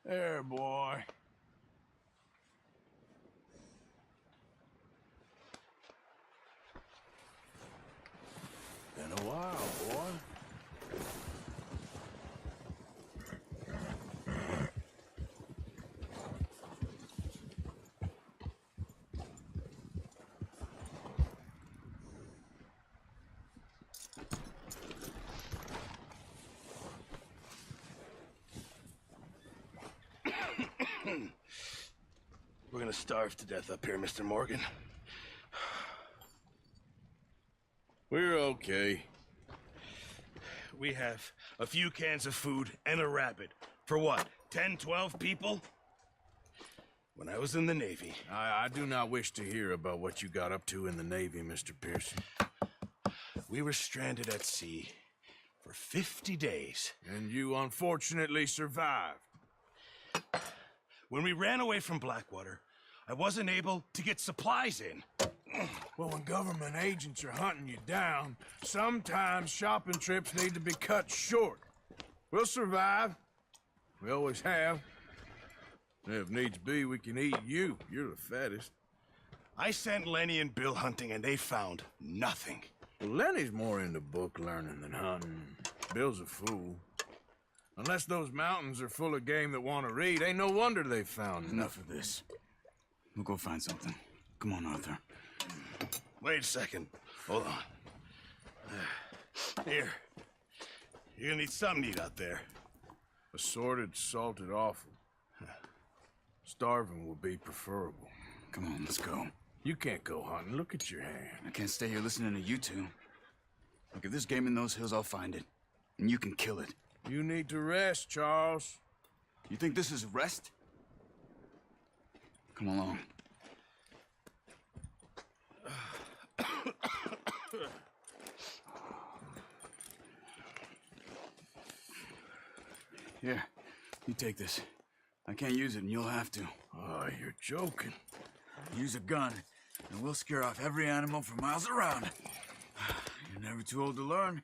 There, boy. Been a while, boy. We're gonna starve to death up here, Mr. Morgan. We're okay. We have a few cans of food and a rabbit. For what, 10, 12 people? When I was in the Navy... I do not wish to hear about what you got up to in the Navy, Mr. Pearson. We were stranded at sea for 50 days. And you unfortunately survived. When we ran away from Blackwater, I wasn't able to get supplies in. Well, when government agents are hunting you down, sometimes shopping trips need to be cut short. We'll survive. We always have. And if needs be, we can eat you. You're the fattest. I sent Lenny and Bill hunting, and they found nothing. Well, Lenny's more into book learning than hunting. Bill's a fool. Unless those mountains are full of game that want to read, ain't no wonder they found Enough of this. We'll go find something. Come on, Arthur. Wait a second. Hold on. Here. You're gonna need something to eat out there. Assorted, salted offal. Starving will be preferable. Come on, let's go. You can't go hunting. Look at your hand. I can't stay here listening to you two. Look, if there's game in those hills, I'll find it. And you can kill it. You need to rest, Charles. You think this is rest? Come along. Here, you take this. I can't use it, and you'll have to. Oh, you're joking. Use a gun, and we'll scare off every animal for miles around. You're never too old to learn,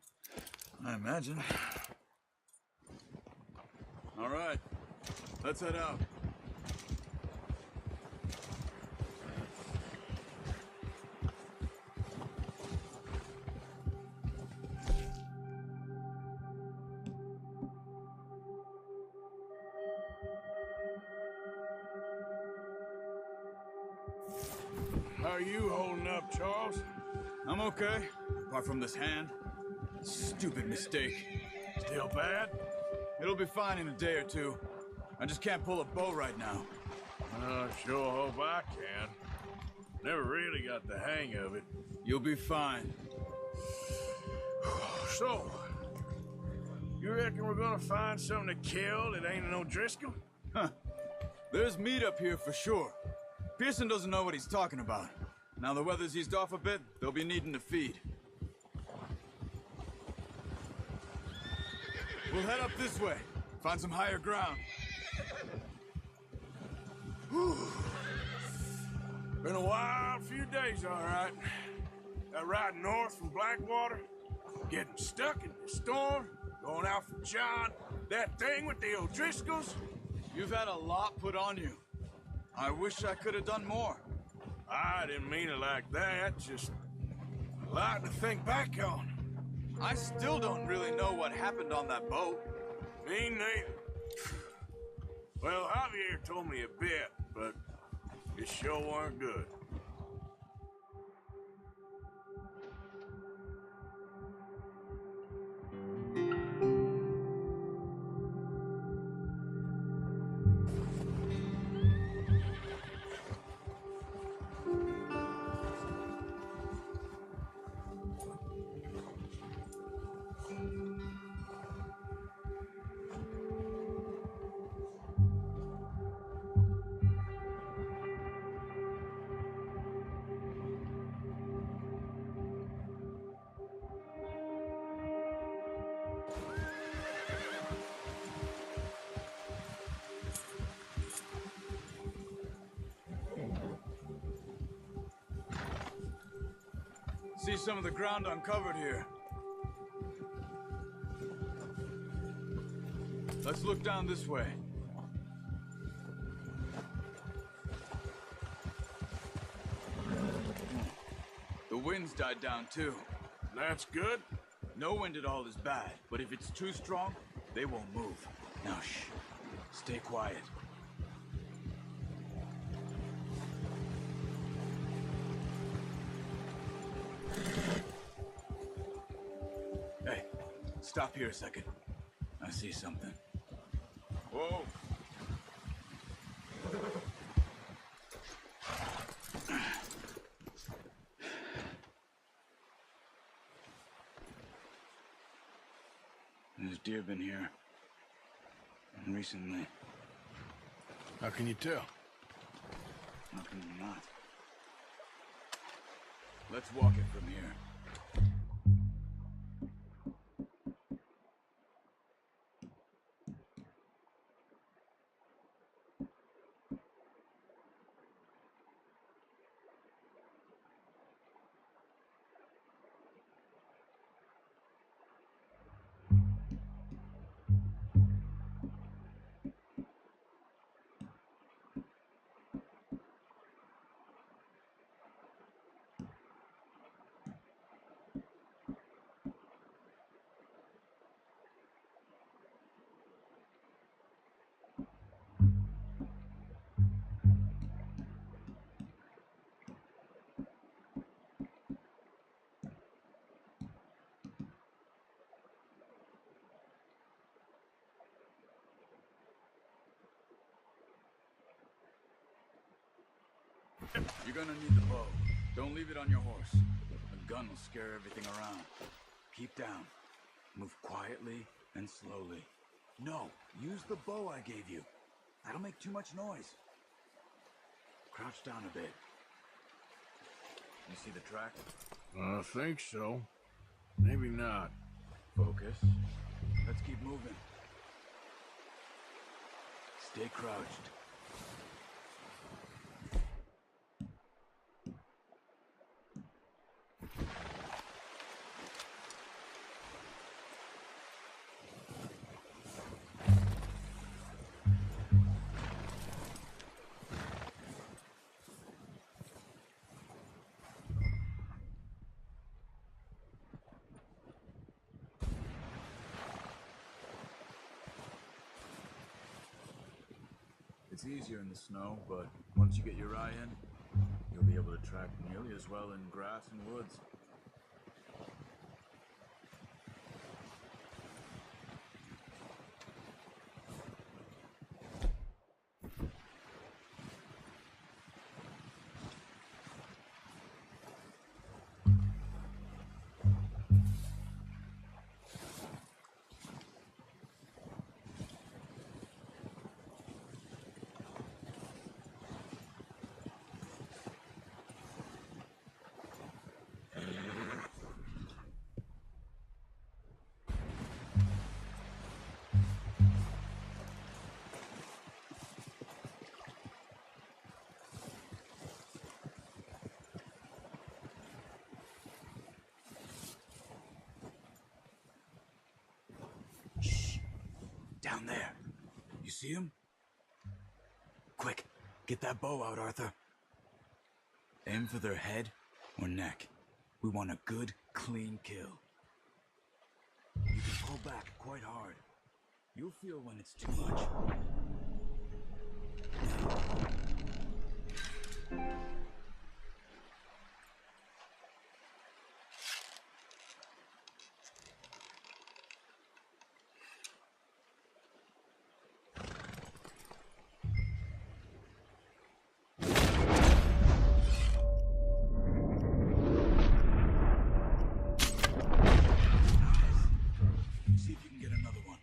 I imagine. All right, let's head out. How are you holding up, Charles? I'm okay, apart from this hand. Stupid mistake. Still bad? It'll be fine in a day or two. I just can't pull a bow right now. I sure hope I can. Never really got the hang of it. You'll be fine. So, you reckon we're gonna find something to kill that ain't no Driscoll? Huh. There's meat up here for sure. Pearson doesn't know what he's talking about. Now the weather's eased off a bit, they'll be needing to feed. We'll head up this way. Find some higher ground. Been a wild few days, all right. That ride north from Blackwater, getting stuck in the storm, going out for John, that thing with the O'Driscolls. You've had a lot put on you. I wish I could have done more. I didn't mean it like that, just a lot to think back on. I still don't really know what happened on that boat. Me neither. Well, Javier told me a bit, but it sure weren't good. See some of the ground uncovered here. Let's look down this way. wind's died down too. That's good. No wind at all is bad, but if it's too strong, they won't move. Now shh. Stay quiet. Hey, stop here a second. I see something. Whoa! There's deer been here. And recently. How can you tell? How can you not? Let's walk it from here. You're gonna need the bow. Don't leave it on your horse. A gun will scare everything around. Keep down. Move quietly and slowly. No, use the bow I gave you. That'll make too much noise. Crouch down a bit. You see the track? I think so. Maybe not. Focus. Let's keep moving. Stay crouched. It's easier in the snow, but once you get your eye in, you'll be able to track nearly as well in grass and woods. Down there. You see him? Quick, get that bow out, Arthur. Aim for their head or neck. We want a good, clean kill. You can pull back quite hard. You'll feel when it's too much. See if you can get another one.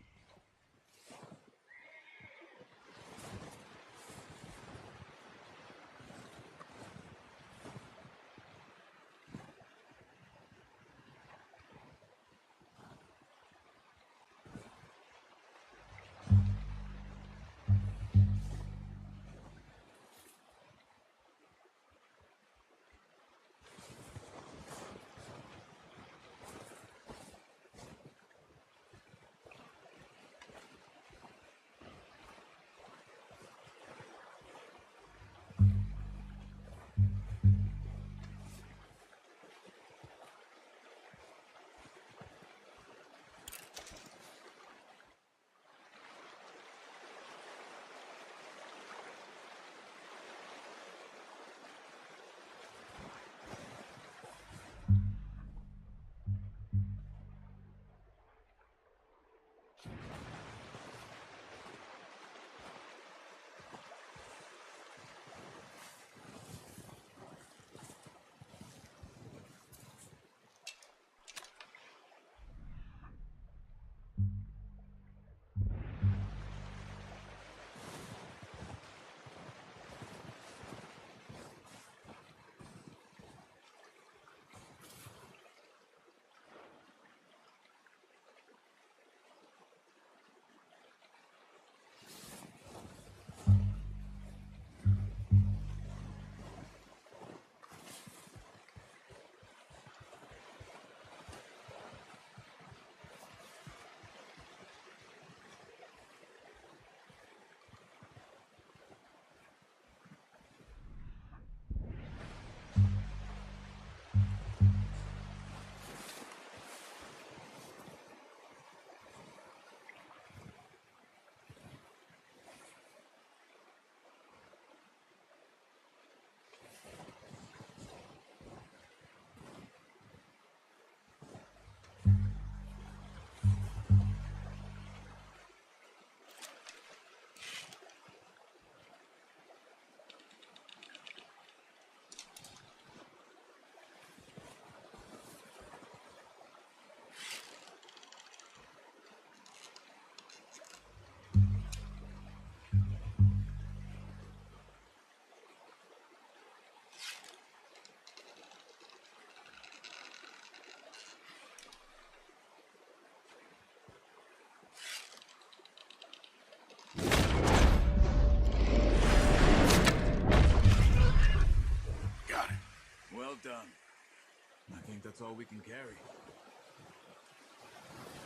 I think that's all we can carry.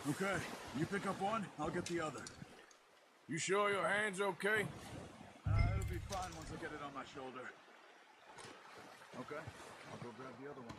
Okay, you pick up one, I'll get the other. You sure your hand's okay? It'll be fine once I get it on my shoulder. Okay, I'll go grab the other one.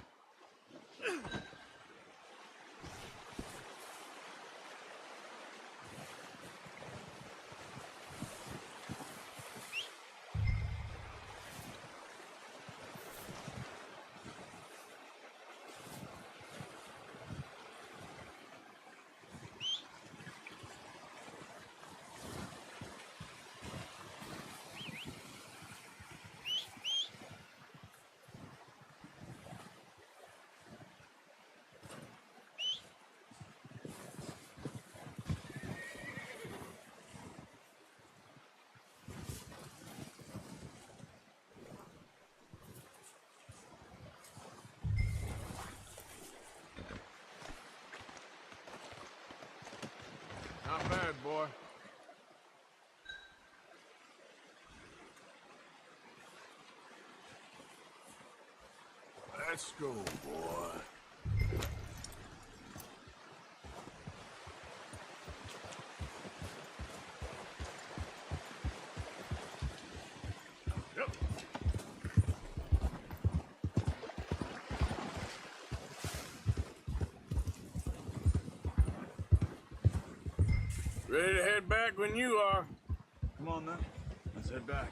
Not bad, boy. Let's go, boy. Yep. Ready to head back when you are. Come on then, let's head back.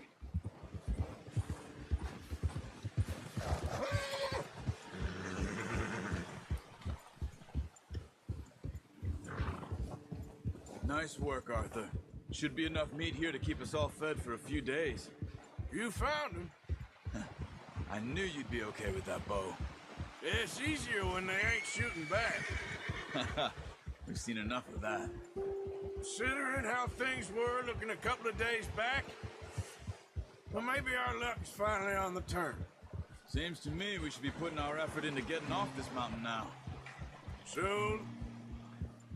Nice work, Arthur. Should be enough meat here to keep us all fed for a few days. You found him. I knew you'd be okay with that bow. It's easier when they ain't shooting back. We've seen enough of that. Considering how things were looking a couple of days back, well, maybe our luck's finally on the turn. Seems to me we should be putting our effort into getting off this mountain now. Soon.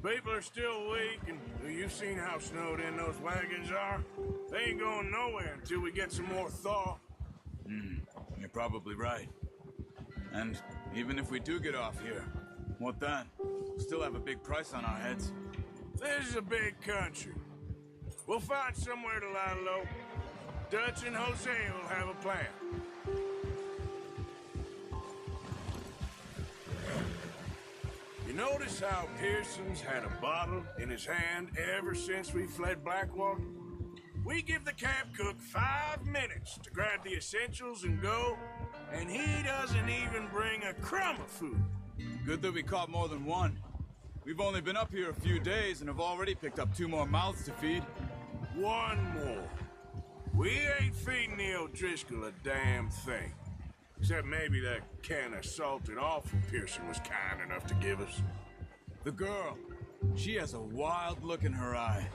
People are still weak, and you've seen how snowed in those wagons are. They ain't going nowhere until we get some more thaw. You're probably right. And even if we do get off here, what then? We'll still have a big price on our heads. This is a big country. We'll find somewhere to lie low. Dutch and Jose will have a plan. You notice how Pearson's had a bottle in his hand ever since we fled Blackwater? We give the camp cook 5 minutes to grab the essentials and go, and he doesn't even bring a crumb of food. Good that we caught more than one. We've only been up here a few days and have already picked up 2 more mouths to feed. One more. We ain't feeding the O'Driscoll a damn thing. Except maybe that can of salted offal Pearson was kind enough to give us. The girl, she has a wild look in her eye.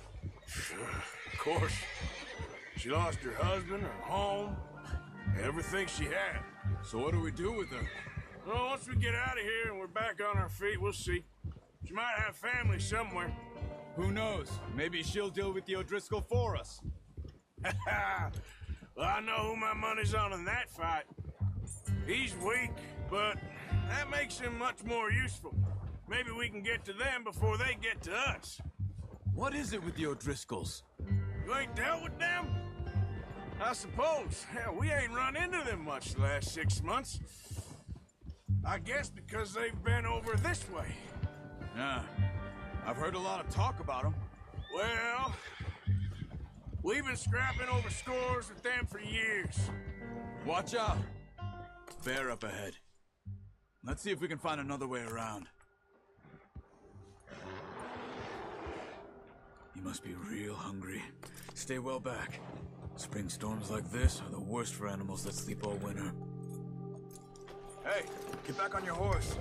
Of course. She lost her husband, her home, everything she had. So what do we do with her? Well, once we get out of here and we're back on our feet, we'll see. She might have family somewhere. Who knows? Maybe she'll deal with the O'Driscoll for us. Well, I know who my money's on in that fight. He's weak, but that makes him much more useful. Maybe we can get to them before they get to us. What is it with the O'Driscolls? You ain't dealt with them? I suppose. Hell, we ain't run into them much the last 6 months. I guess because they've been over this way. Yeah, I've heard a lot of talk about them. Well, we've been scrapping over scores with them for years. Watch out! Bear up ahead. Let's see if we can find another way around. You must be real hungry. Stay well back. Spring storms like this are the worst for animals that sleep all winter. Hey, get back on your horse.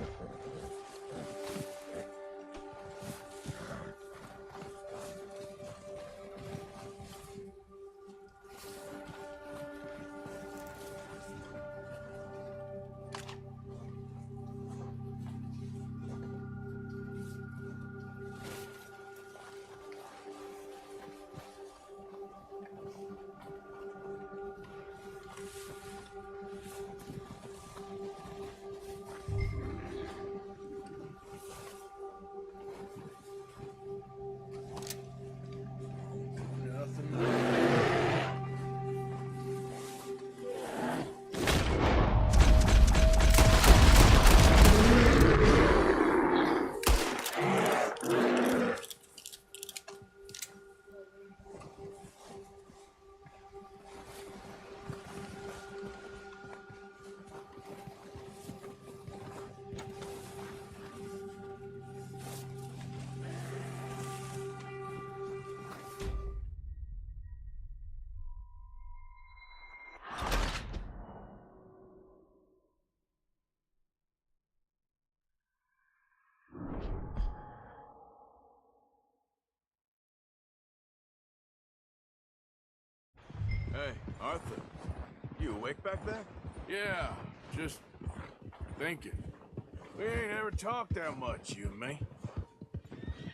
Hey, Arthur. You awake back there? Yeah, just thinking. We ain't ever talked that much, you and me.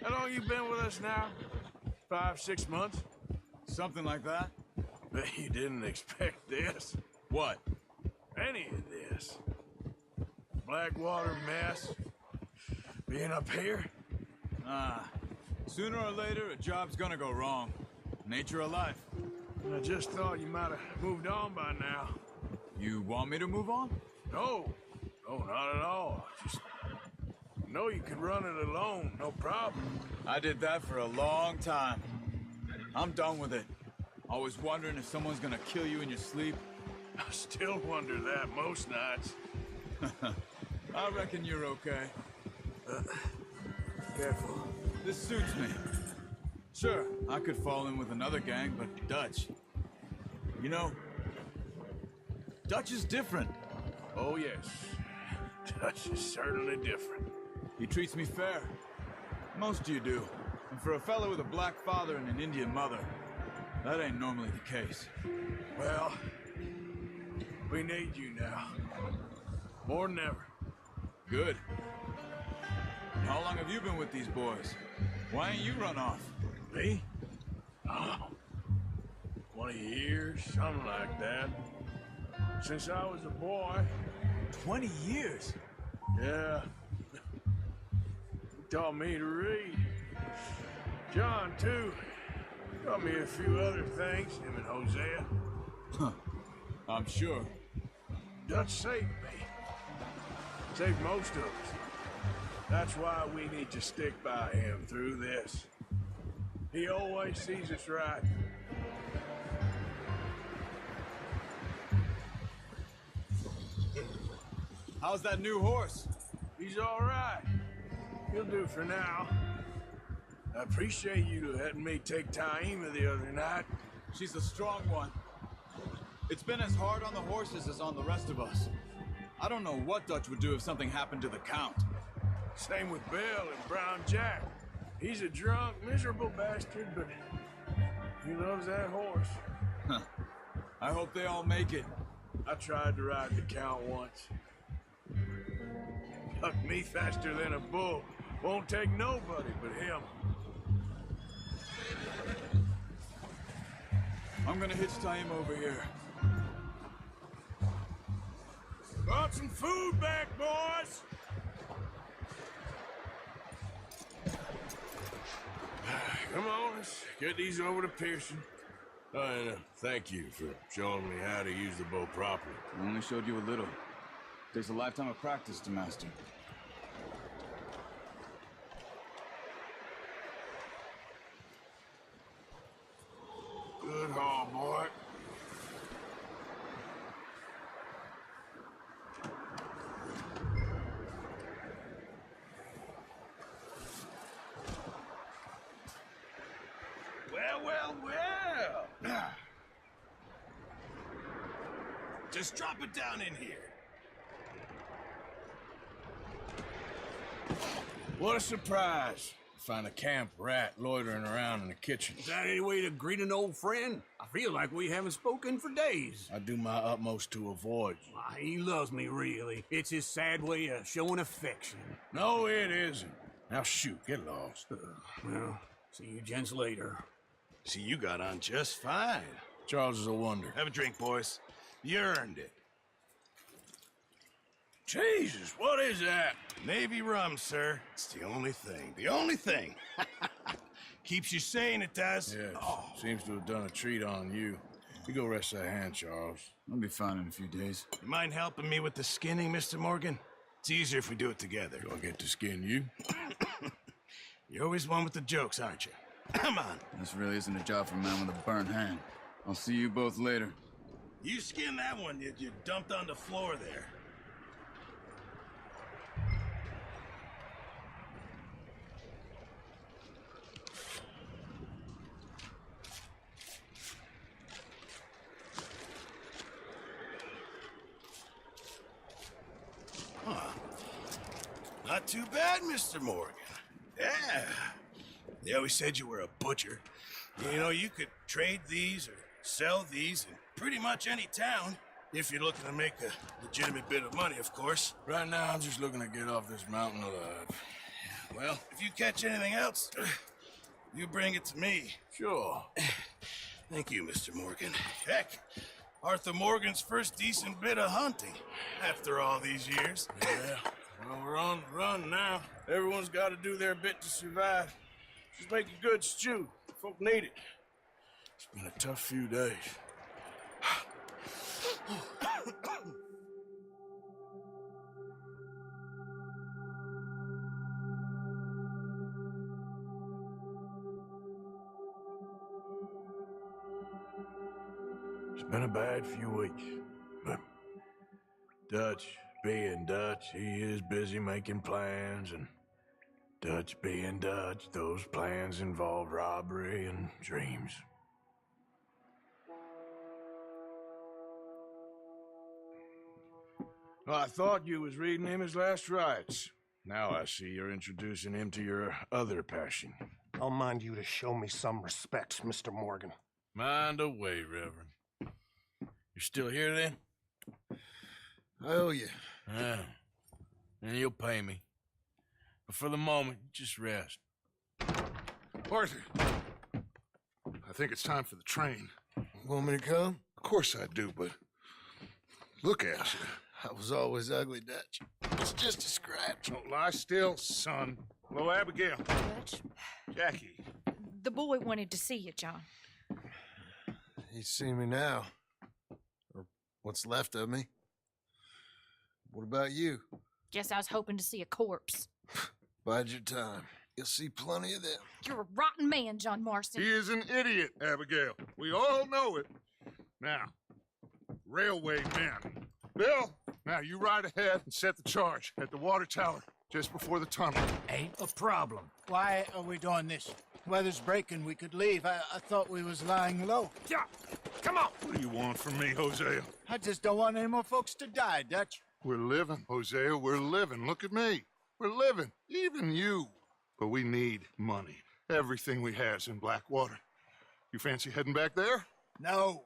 How long you been with us now? 5, 6 months? Something like that? Bet you didn't expect this. What? Any of this. Blackwater mess. Being up here? Sooner or later, a job's gonna go wrong. Nature of life. I just thought you might have moved on by now. You want me to move on? No. No, not at all. Just know you could run it alone, no problem. I did that for a long time. I'm done with it. Always wondering if someone's gonna kill you in your sleep. I still wonder that most nights. I reckon you're okay. Careful. This suits me. Sure, I could fall in with another gang, but Dutch. You know, Dutch is different. Oh, yes. Dutch is certainly different. He treats me fair. Most of you do. And for a fellow with a black father and an Indian mother, that ain't normally the case. Well, we need you now. More than ever. Good. How long have you been with these boys? Why ain't you run off? Me? Oh, 20 years, something like that. Since I was a boy. 20 years? Yeah. He taught me to read. John, too. Taught me a few other things, him and Hosea. Huh. I'm sure. Dutch saved me. Saved most of us. That's why we need to stick by him through this. He always sees us right. How's that new horse? He's all right. He'll do for now. I appreciate you letting me take Taima the other night. She's a strong one. It's been as hard on the horses as on the rest of us. I don't know what Dutch would do if something happened to the Count. Same with Bill and Brown Jack. He's a drunk, miserable bastard, but he loves that horse. Huh. I hope they all make it. I tried to ride the Count once. Bucked me faster than a bull. Won't take nobody but him. I'm gonna hitch Taima over here. Brought some food back, boys! Come on, let's get these over to Pearson. Oh, and thank you for showing me how to use the bow properly. I only showed you a little. Takes a lifetime of practice to master. Good haul, boy. Well. Just drop it down in here. What a surprise. Find a camp rat loitering around in the kitchen. Is that any way to greet an old friend? I feel like we haven't spoken for days. I do my utmost to avoid you. Why, he loves me, really. It's his sad way of showing affection. No, it isn't. Now shoot, get lost. Well, see you gents later. See, you got on just fine. Charles is a wonder. Have a drink, boys. You earned it. Jesus, what is that? Navy rum, sir. It's the only thing. The only thing. Keeps you sane, it does. Yes, seems to have done a treat on you. You go rest that hand, Charles. I'll be fine in a few days. You mind helping me with the skinning, Mr. Morgan? It's easier if we do it together. Do I get to skin you? You're always one with the jokes, aren't you? Come on. This really isn't a job for a man with a burnt hand. I'll see you both later. You skinned that one you dumped on the floor there. Not too bad, Mr. Morgan. Yeah. They always said you were a butcher. You know, you could trade these or sell these in pretty much any town. If you're looking to make a legitimate bit of money, of course. Right now, I'm just looking to get off this mountain alive. Well, if you catch anything else, you bring it to me. Sure. Thank you, Mr. Morgan. Heck, Arthur Morgan's first decent bit of hunting after all these years. Yeah. Well, we're on the run now. Everyone's got to do their bit to survive. Just make a good stew. Folk need it. It's been a tough few days. It's been a bad few weeks, but Dutch being Dutch, he is busy making plans, and Dutch being Dutch, those plans involve robbery and dreams. Well, I thought you was reading him his last rites. Now I see you're introducing him to your other passion. I'll mind you to show me some respect, Mr. Morgan. Mind away, Reverend. You're still here, then? I owe you. Yeah. And you'll pay me. But for the moment, just rest. Arthur, I think it's time for the train. Want me to come? Of course I do, but look at you. I was always ugly, Dutch. It's just a scratch. Don't lie still, son. Hello, Abigail. Dutch, Jackie. the boy wanted to see you, John. He's seen me now. Or what's left of me. What about you? Guess I was hoping to see a corpse. Bide your time. You'll see plenty of them. You're a rotten man, John Marston. He is an idiot, Abigail. We all know it. Now, railway men. Bill, now you ride ahead and set the charge at the water tower just before the tunnel. Ain't a problem. Why are we doing this? Weather's breaking. We could leave. I thought we was lying low. Yeah, come on. What do you want from me, Hosea? I just don't want any more folks to die, Dutch. We're living, Hosea. We're living. Look at me. We're living. Even you. But we need money. Everything we has in Blackwater. You fancy heading back there? No.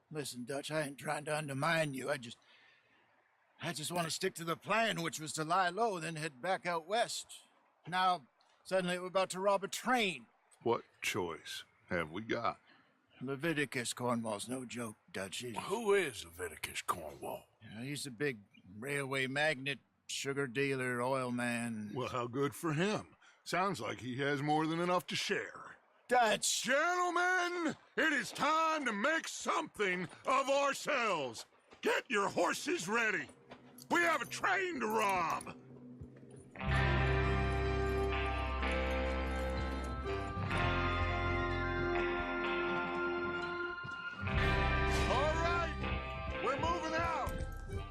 Listen, Dutch, I ain't trying to undermine you. I just want to stick to the plan, which was to lie low, then head back out west. Now, suddenly we're about to rob a train. What choice have we got? Leviticus Cornwall's no joke, Dutch. Who is Leviticus Cornwall? He's a big railway magnate, sugar dealer, oil man. Well, how good for him. Sounds like he has more than enough to share. Dutch! Gentlemen, it is time to make something of ourselves. Get your horses ready. We have a train to rob. All right, we're moving out.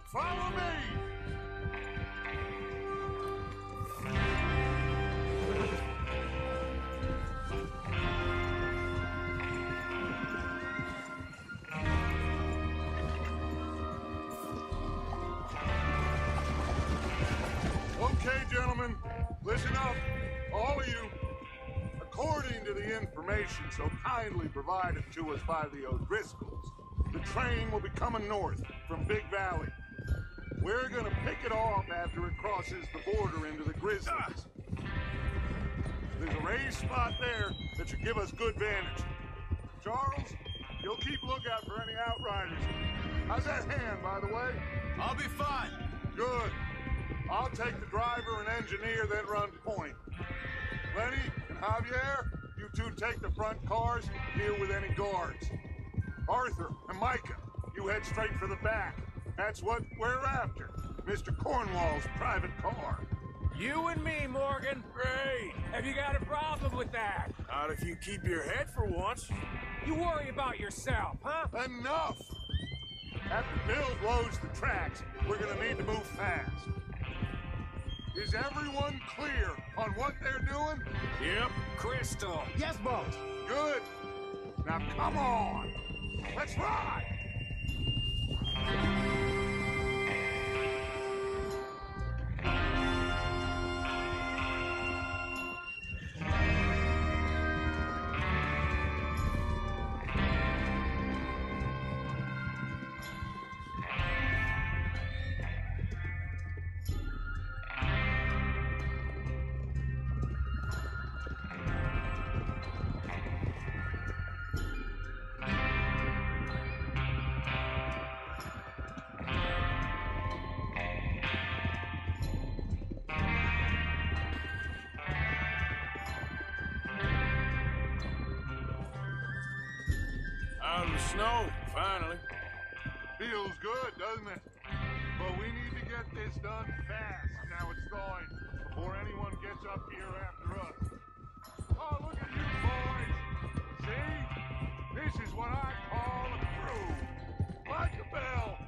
Follow me. Okay, gentlemen, listen up, all of you. According to the information so kindly provided to us by the O'Driscolls, the train will be coming north from Big Valley. We're gonna pick it off after it crosses the border into the Grizzlies. There's a raised spot there that should give us good vantage. Charles, you'll keep lookout for any outriders. How's that hand, by the way? I'll be fine. Good. I'll take the driver and engineer that run point. Lenny and Javier, you two take the front cars, deal with any guards. Arthur and Micah, you head straight for the back. That's what we're after. Mr. Cornwall's private car. You and me, Morgan. Great. Have you got a problem with that? Not if you keep your head for once. You worry about yourself, huh? Enough! After Bill loads the tracks, we're gonna need to move fast. Is everyone clear on what they're doing? Yep. Crystal. Yes, boss. Good. Now come on. Let's ride. snow, finally. Feels good, doesn't it? But we need to get this done fast. Now it's thawing before anyone gets up here after us. Oh, look at you boys! See? This is what I call a crew. Like a bell.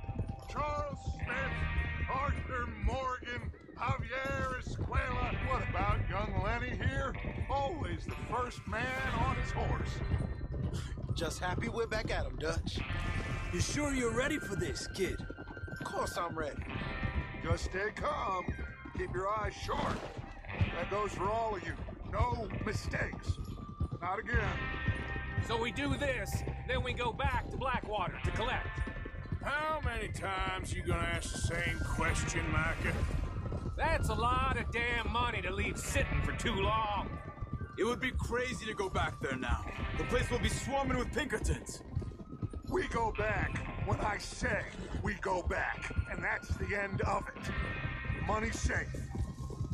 Charles Smith, Arthur Morgan, Javier Escuela. What about young Lenny here? Always the first man on his horse. Just happy we're back at 'em, Dutch. You sure you're ready for this, kid? Of course I'm ready. Just stay calm. Keep your eyes sharp. That goes for all of you. No mistakes. Not again. So we do this, then we go back to Blackwater to collect. How many times you gonna ask the same question, Micah? That's a lot of damn money to leave sitting for too long. It would be crazy to go back there now. The place will be swarming with Pinkertons. We go back when I say we go back, and that's the end of it. Money's safe.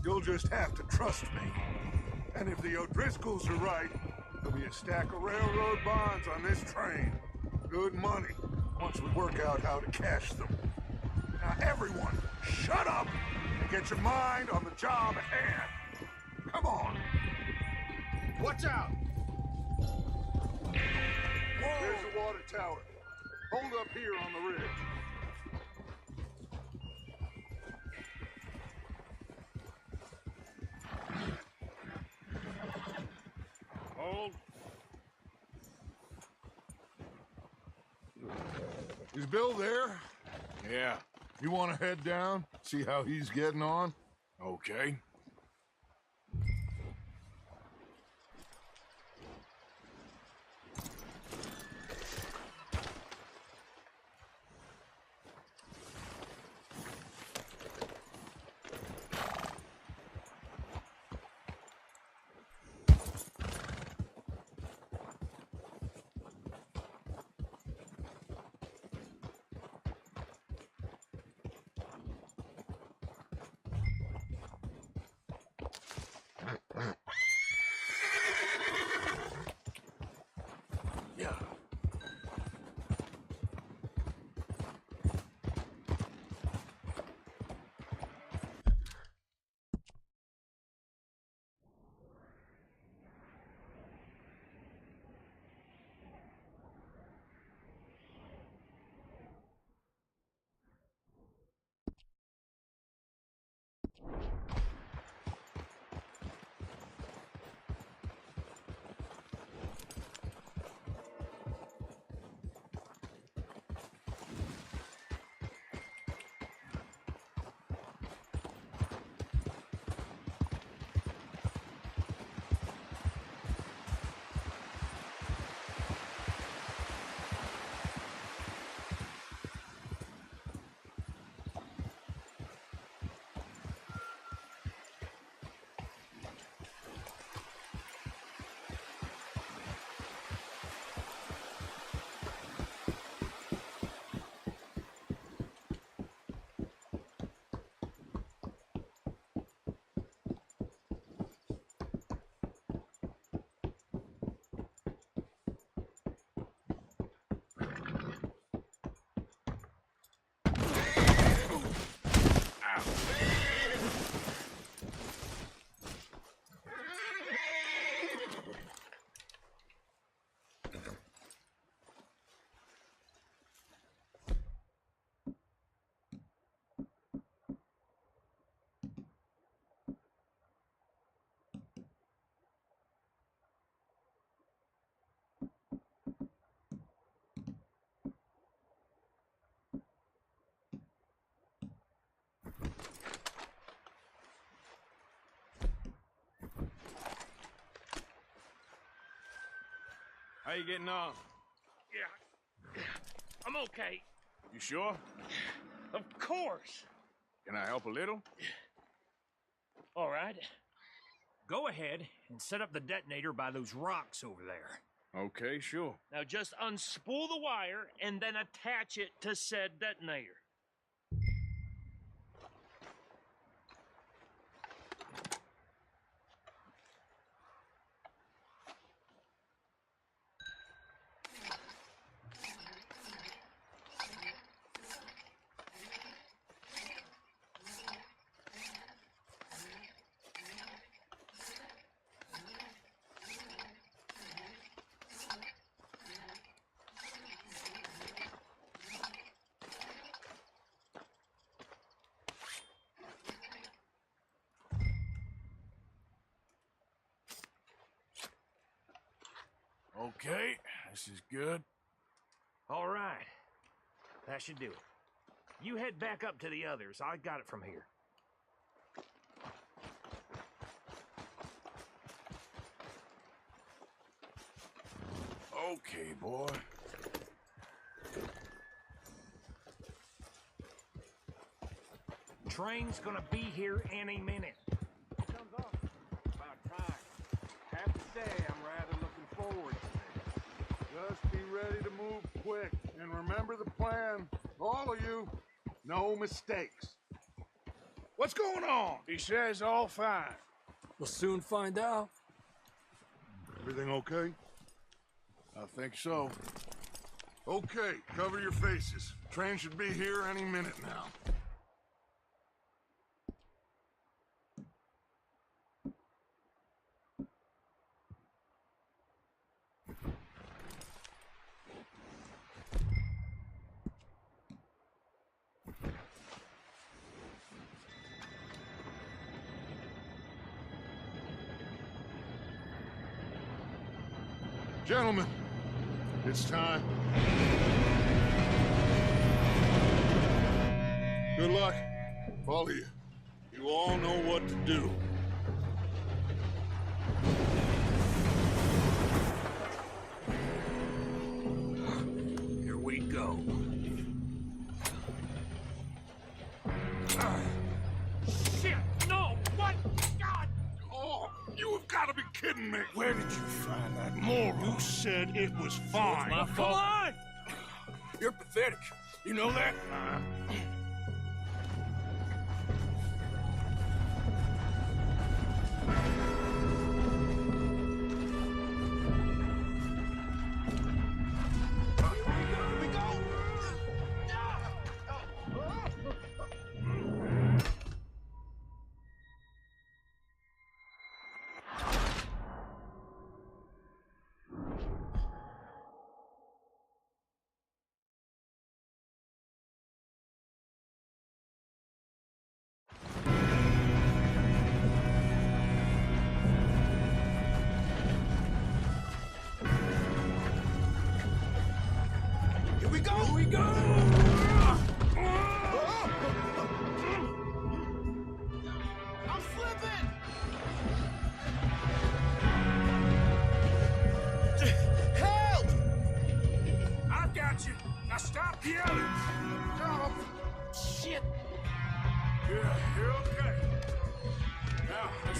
You'll just have to trust me. And if the O'Driscolls are right, there'll be a stack of railroad bonds on this train. Good money, once we work out how to cash them. Now everyone, shut up and get your mind on the job at hand. Come on. Watch out! There's the water tower. Hold up here on the ridge. Hold. Is Bill there? Yeah, You want to head down? See how he's getting on? okay. Yeah. How you getting on? Yeah, I'm okay. You sure? Of course. Can I help a little? All right. Go ahead and set up the detonator by those rocks over there. Okay, sure. Now just unspool the wire and then attach it to said detonator. Okay, this is good. All right. That should do it. You head back up to the others. I got it from here. Okay, boy. Train's gonna be here any minute. Comes off. About time. Have to say, I'm rather looking forward to this. Just be ready to move quick. And remember the plan. All of you, no mistakes. What's going on? He says all fine. We'll soon find out. Everything okay? I think so. Okay, cover your faces. Train should be here any minute now. Gentlemen, it's time. Good luck. All of you. You all know what to do. Here we go. Shit! No! What? God! Oh, you have got to be kidding me. Where did you find that moron? You said it was fine. My fault. Come on! You're pathetic. You know that?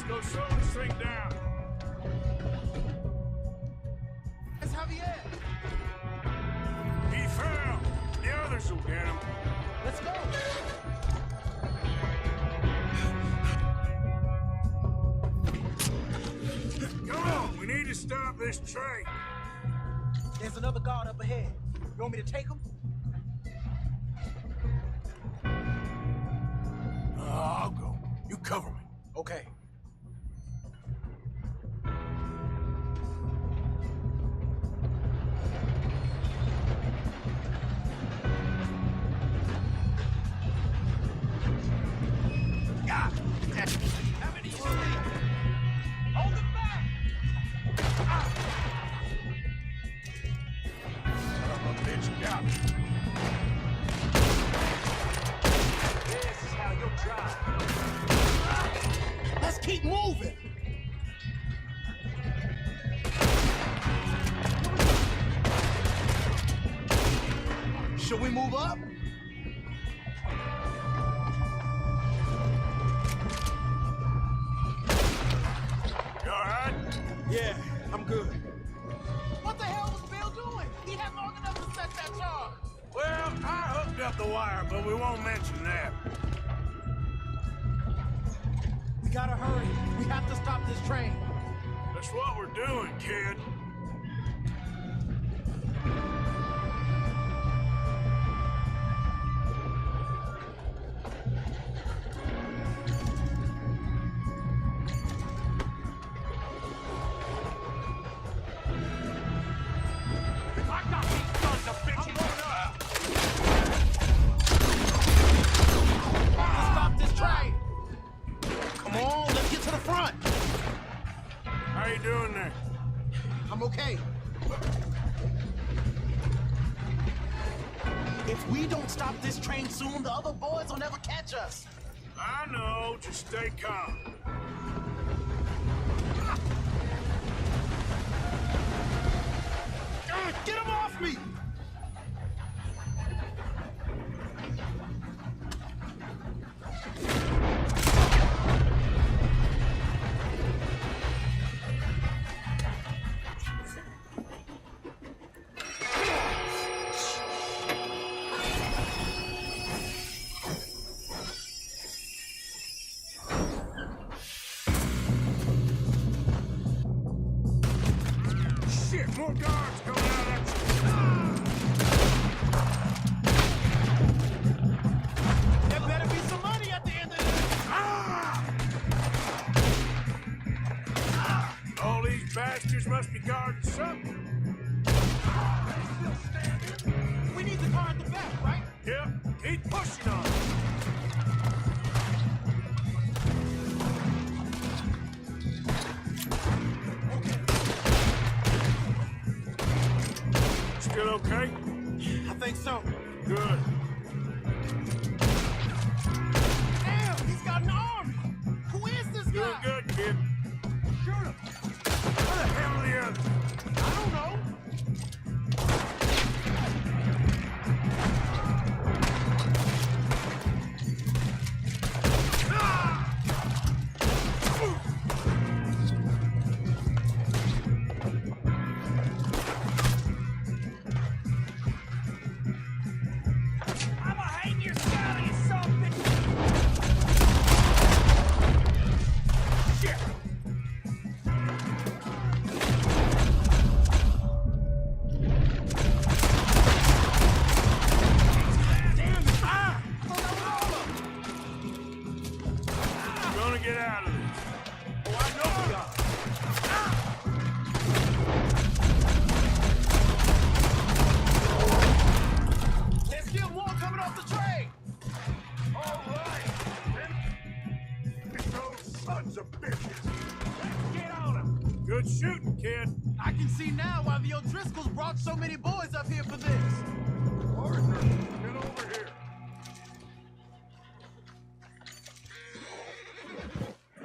Go slow this thing down. It's Javier. He fell. The others will get him. Let's go. Come on, we need to stop this train. There's another guard up ahead. You want me to take him? I'll go. You cover me. Okay. Let's keep moving. Should we move up? You all right? Yeah, I'm good. What the hell was Bill doing? He had long enough to set that charge. Well, I hooked up the wire, but we won't mention that. We gotta hurry. We have to stop this train. That's what we're doing, kid. Stop this train. Come on, let's get to the front. How you doing there? stop this train soon, the other boys will never catch us. I know, just stay calm. Get him off me! Shit, more guards coming out at you. There better be some money at the end of this. All these bastards must be guarding something. We need the car at the back, right? Yep, keep pushing on. Still okay? I think so. Good. Damn, he's got an army. Who is this Doing guy? good, kid. Shoot him. Where the hell are the others? I don't know. I'ma hang your skull, you son of a- Shit! We're gonna get out of this. Oh, I know we are. There's still more coming off the train. All right. Those sons of bitches. Get on him! Good shooting, kid. I can see now why the O'Driscolls brought so many boys up here for this. Partner, get over here.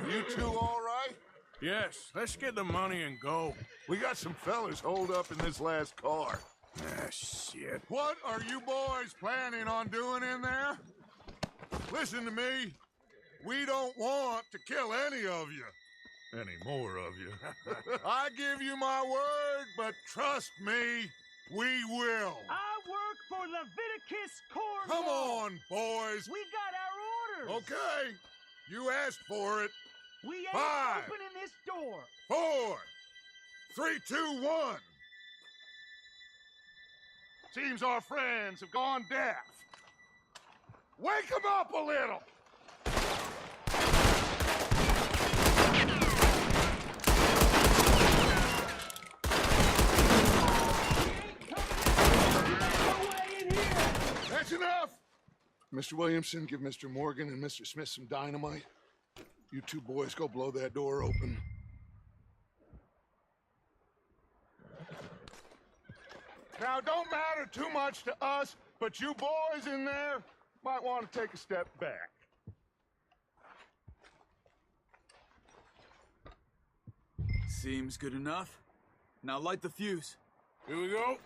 You two all right? Yes, let's get the money and go. We got some fellas holed up in this last car. Ah, shit. What are you boys planning on doing in there? Listen to me. We don't want to kill any of you. Any more of you. I give you my word, but trust me, we will. I work for Leviticus Cornwall! Come on, boys. We got our orders! Okay, you asked for it. We ain't 5, opening this door! 4, 3, 2, 1. Seems our friends have gone deaf. Wake them up a little. That's enough. Mr. Williamson, give Mr. Morgan and Mr. Smith some dynamite. You two boys go blow that door open. Now, don't matter too much to us, but you boys in there might want to take a step back. Seems good enough. Now light the fuse. Here we go.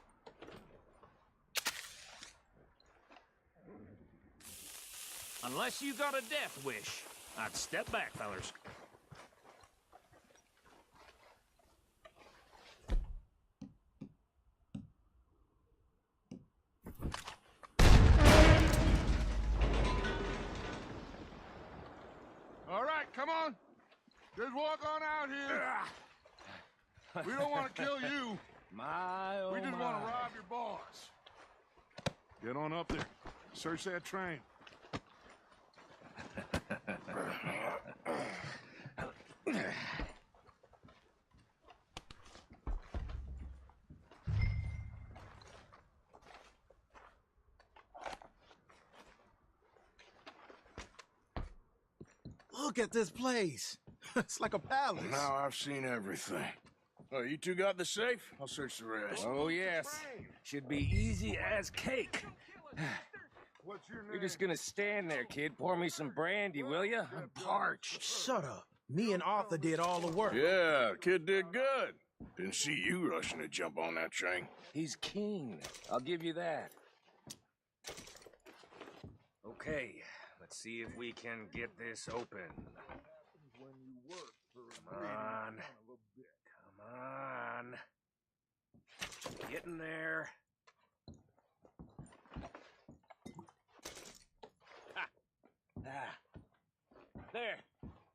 Unless you got a death wish, I'd step back, fellers. All right, come on. Just walk on out here. We don't want to kill you. We just want to rob your boss. Get on up there. Search that train. Look at this place. It's like a palace. Now I've seen everything. Oh, you two got the safe? I'll search the rest. Oh, yes. Should be easy as cake. What's your name? You're just gonna stand there, kid. Pour me some brandy, will ya? I'm parched. Shut up. Me and Arthur did all the work. Yeah, kid did good. Didn't see you rushing to jump on that train. He's keen. I'll give you that. Okay, let's see if we can get this open. Come on. Come on. Getting there. Ha! Ah. There.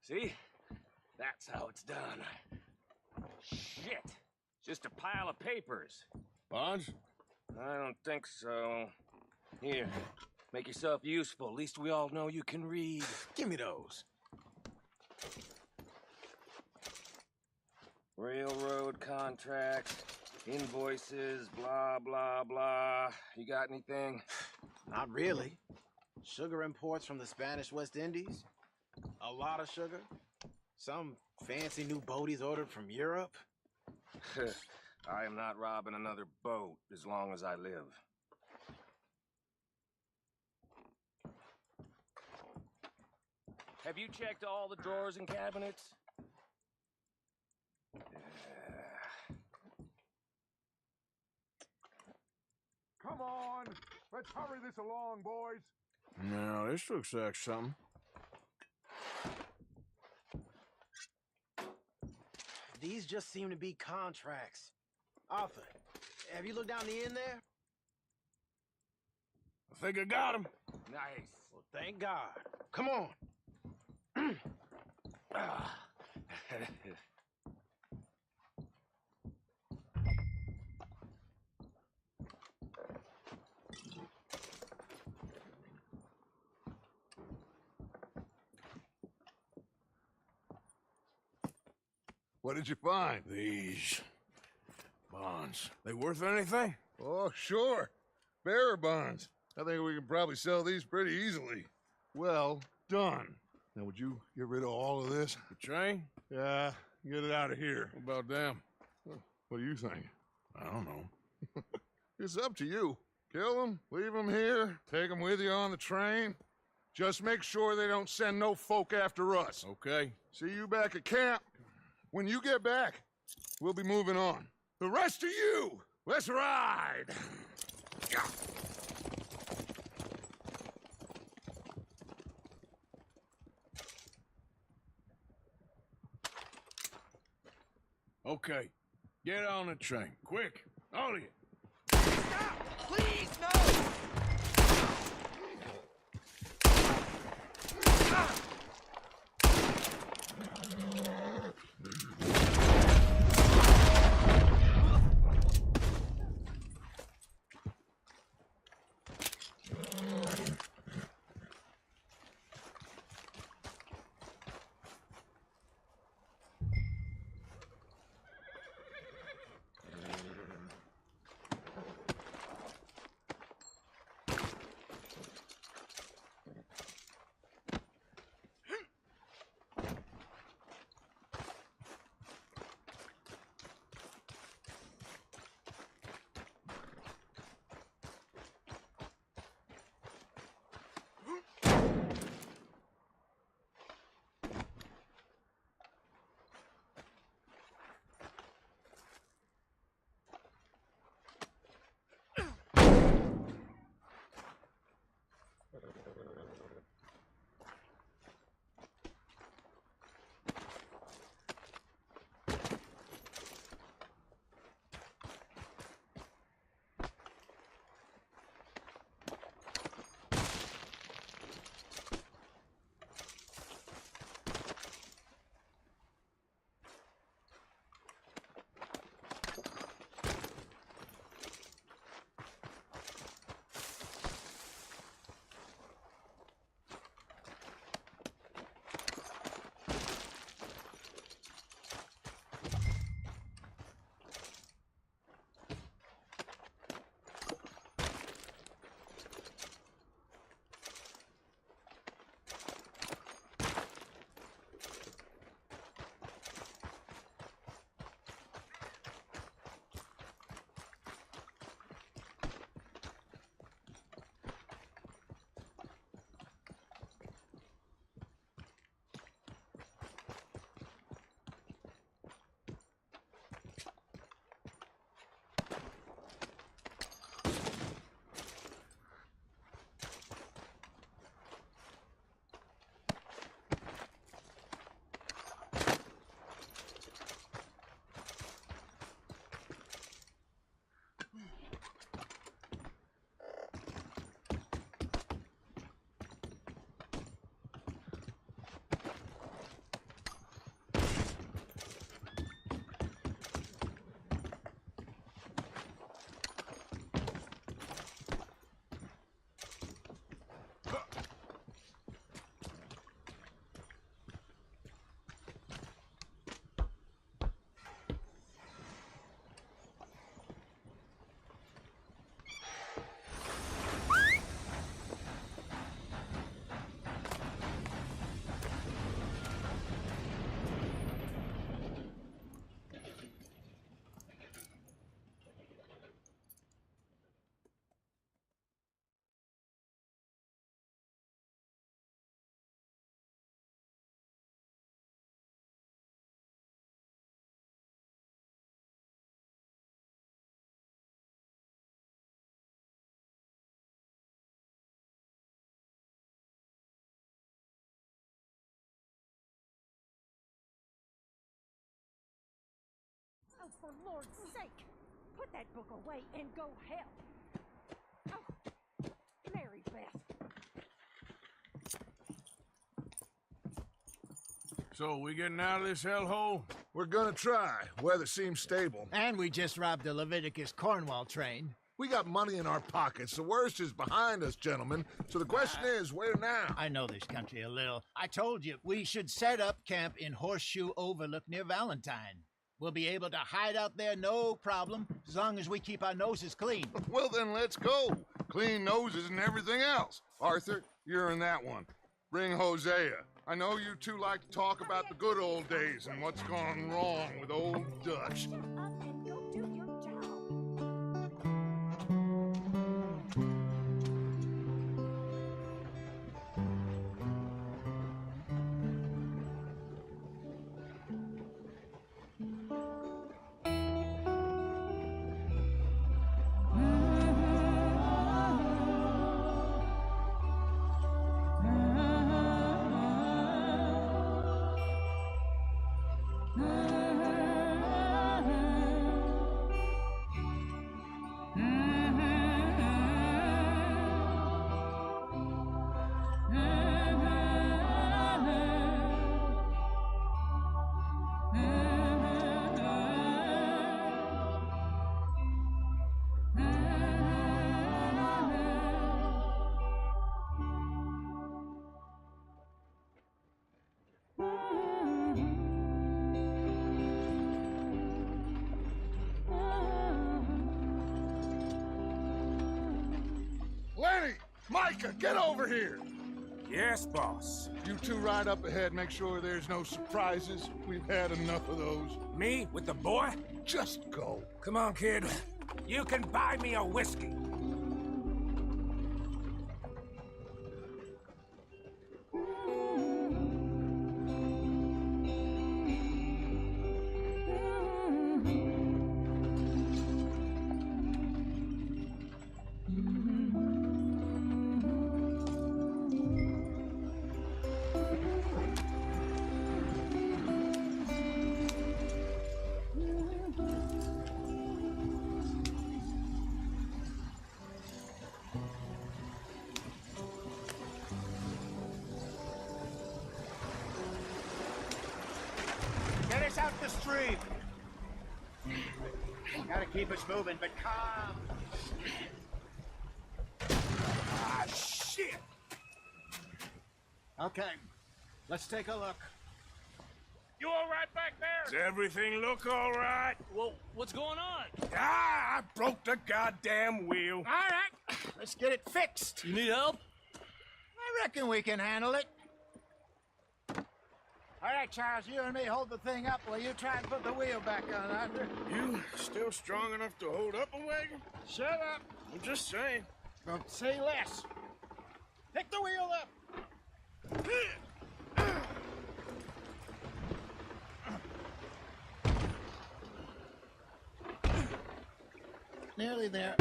See? That's how it's done. Shit. Just a pile of papers. Bonds? I don't think so. Here. Make yourself useful. At least we all know you can read. Give me those. Railroad contracts, invoices, blah, blah, blah. You got anything? Not really. Sugar imports from the Spanish West Indies. A lot of sugar. Some fancy new boat he's ordered from Europe. I am not robbing another boat as long as I live. Have you checked all the drawers and cabinets? Come on, let's hurry this along, boys. No, this looks like something. These just seem to be contracts. Arthur, have you looked down the end there? I think I got him. Nice. Well, thank God. Come on. What did you find? These bonds. They worth anything? Oh, sure. Bearer bonds. I think we can probably sell these pretty easily. Well done. Now, would you get rid of all of this? The train? Yeah, get it out of here. What about them? What do you think? I don't know. It's up to you. Kill them, leave them here, take them with you on the train. Just make sure they don't send no folk after us. Okay. See you back at camp. When you get back, we'll be moving on. The rest of you, let's ride! Okay. Get on the train. Quick. All of you. Stop! Please, no! Lord's sake, put that book away and go help. Oh, Mary Beth. So, we getting out of this hellhole? We're gonna try. Weather seems stable. And we just robbed the Leviticus Cornwall train. We got money in our pockets. The worst is behind us, gentlemen. So the question is, where now? I know this country a little. I told you, we should set up camp in Horseshoe Overlook near Valentine. We'll be able to hide out there no problem, as long as we keep our noses clean. Well, then let's go. Clean noses and everything else. Arthur, you're in that one. Bring Hosea. I know you two like to talk about the good old days and what's gone wrong with old Dutch. Up and go do your job. Lenny! Micah, get over here! Yes, boss. You two ride up ahead, make sure there's no surprises. We've had enough of those. Me with the boy? Just go. Come on, kid. You can buy me a whiskey. Get us out the stream. Gotta keep us moving, but calm. Ah, shit! Okay, let's take a look. You all right back Does there? everything look all right? Well, what's going on? Ah, I broke the goddamn wheel. All right, let's get it fixed. You need help? I reckon we can handle it. All right, Charles, you and me hold the thing up while you try and put the wheel back on, Arthur. You still strong enough to hold up a wagon? Shut up. I'm just saying. Don't say less. Pick the wheel up. Nearly there.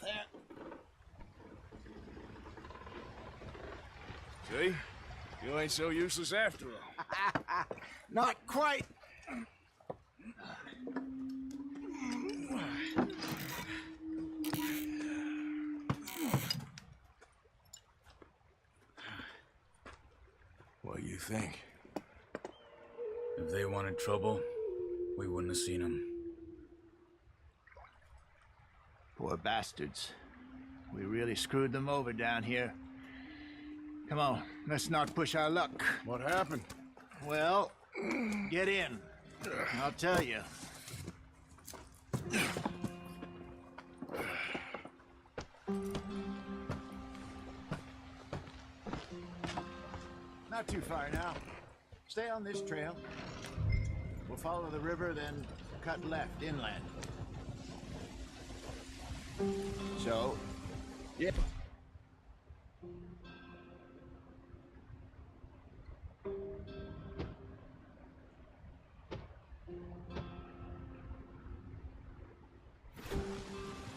There. See? You ain't so useless after all. Not quite. What do you think? If they wanted trouble, we wouldn't have seen them. Poor bastards. We really screwed them over down here. Come on, let's not push our luck. What happened? Well, get in. I'll tell you. Not too far now. Stay on this trail. We'll follow the river, then cut left inland. So, yeah.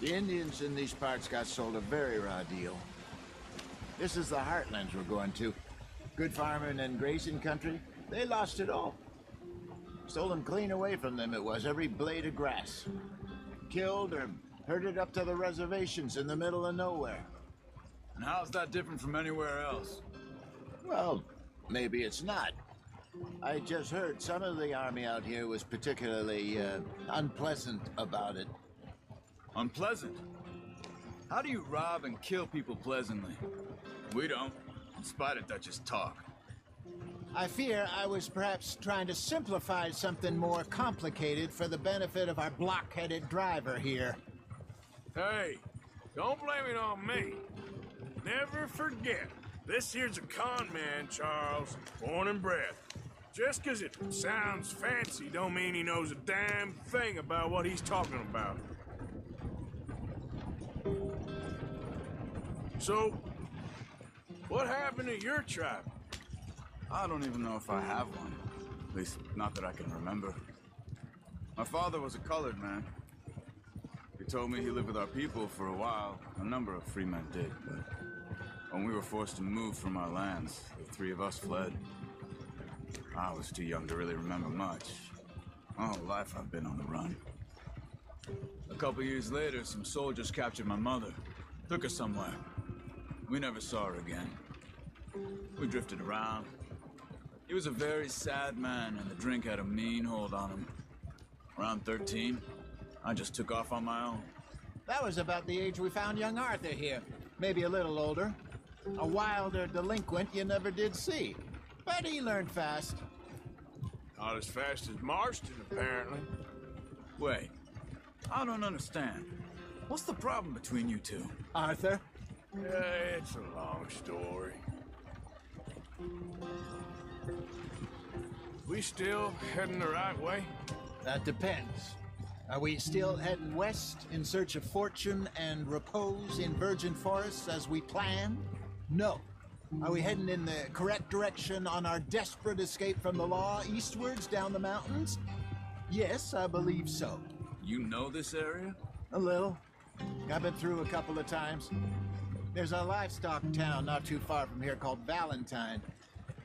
The Indians in these parts got sold a very raw deal. This is the heartlands we're going to. Good farming and grazing country, they lost it all. Stolen clean away from them it was, every blade of grass. Killed or herded up to the reservations in the middle of nowhere. And how's that different from anywhere else? Well, maybe it's not. I just heard some of the army out here was particularly unpleasant about it. Unpleasant? How do you rob and kill people pleasantly? We don't, in spite of Dutch's talk. I fear I was perhaps trying to simplify something more complicated for the benefit of our block-headed driver here. Hey, don't blame it on me. Never forget, this here's a con man, Charles, born and bred. Just 'cause it sounds fancy don't mean he knows a damn thing about what he's talking about. So, what happened to your tribe? I don't even know if I have one. At least, not that I can remember. My father was a colored man. He told me he lived with our people for a while. A number of free men did, but when we were forced to move from our lands, the three of us fled. I was too young to really remember much. My whole life I've been on the run. A couple years later, some soldiers captured my mother. Took her somewhere. We never saw her again. We drifted around. He was a very sad man, and the drink had a mean hold on him. Around 13, I just took off on my own. That was about the age we found young Arthur here. Maybe a little older. A wilder delinquent you never did see. But he learned fast. Not as fast as Marston, apparently. Wait, I don't understand. What's the problem between you two? Arthur? It's a long story. We still heading the right way? That depends. Are we still heading west in search of fortune and repose in virgin forests as we planned? No. Are we heading in the correct direction on our desperate escape from the law eastwards down the mountains? Yes, I believe so. You know this area? A little. I've been through a couple of times. There's a livestock town not too far from here called Valentine.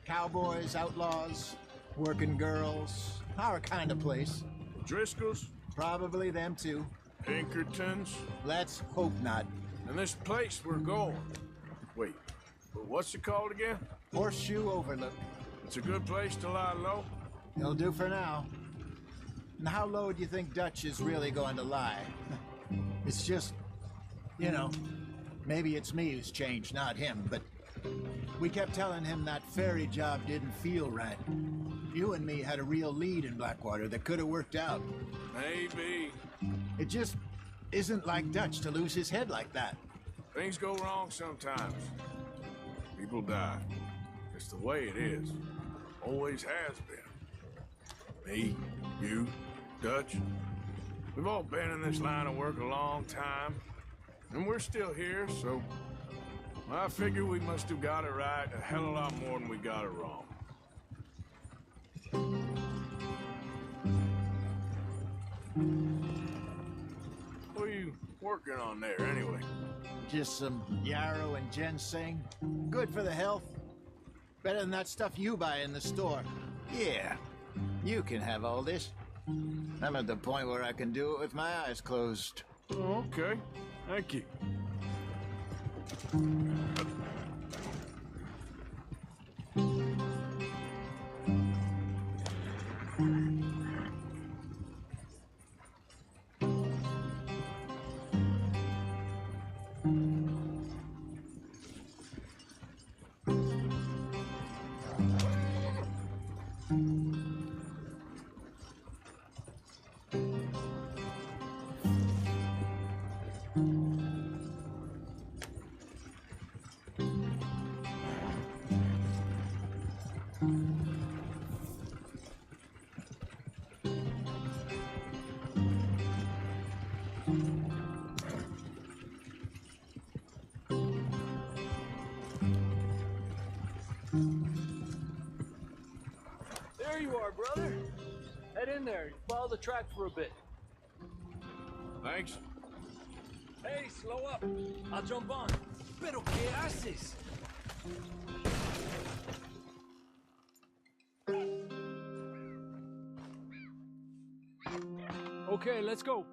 Cowboys, outlaws, working girls, our kind of place. Driscolls? Probably them too. Pinkertons? Let's hope not. And this place we're going. Wait, but what's it called again? Horseshoe Overlook. It's a good place to lie low? It'll do for now. And how low do you think Dutch is really going to lie? It's just, you know, maybe it's me who's changed, not him, but we kept telling him that ferry job didn't feel right. You and me had a real lead in Blackwater that could have worked out. Maybe. It just isn't like Dutch to lose his head like that. Things go wrong sometimes. People die. It's the way it is. Always has been. Me, you, Dutch. We've all been in this line of work a long time. And we're still here, so I figure we must have got it right a hell of a lot more than we got it wrong. What are you working on there, anyway? Just some yarrow and ginseng. Good for the health. Better than that stuff you buy in the store. Yeah, you can have all this. I'm at the point where I can do it with my eyes closed. Oh, okay. Thank you. There you are, brother. Head in there. Follow the track for a bit. Thanks. Hey, slow up. I'll jump on. Pero ¿qué haces? Okay, let's go.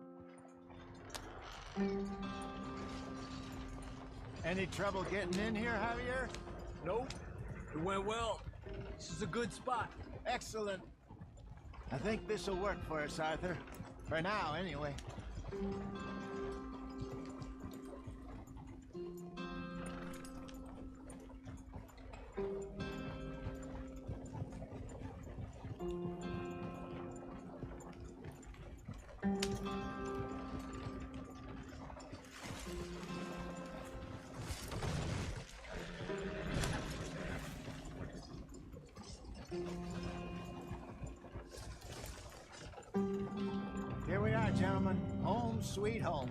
Any trouble getting in here, Javier? Nope. It went well. This is a good spot. Excellent. I think this'll work for us, Arthur. For now, anyway. Here we are, gentlemen. Home sweet home.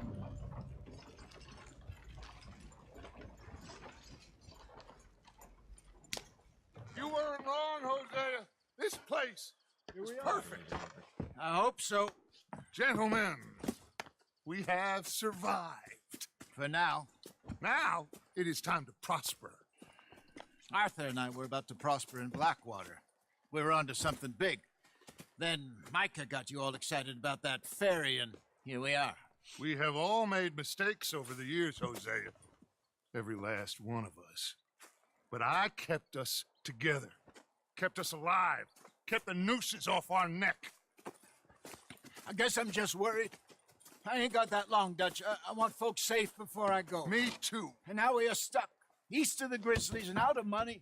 You weren't wrong, Hosea. This place is perfect. I hope so. Gentlemen, we have survived. For now. Now, it is time to prosper. Arthur and I were about to prosper in Blackwater. We were onto something big. Then Micah got you all excited about that ferry, and here we are. We have all made mistakes over the years, Hosea. Every last one of us. But I kept us together. Kept us alive. Kept the nooses off our neck. I guess I'm just worried. I ain't got that long, Dutch. I want folks safe before I go. Me too. And now we are stuck. East of the Grizzlies and out of money.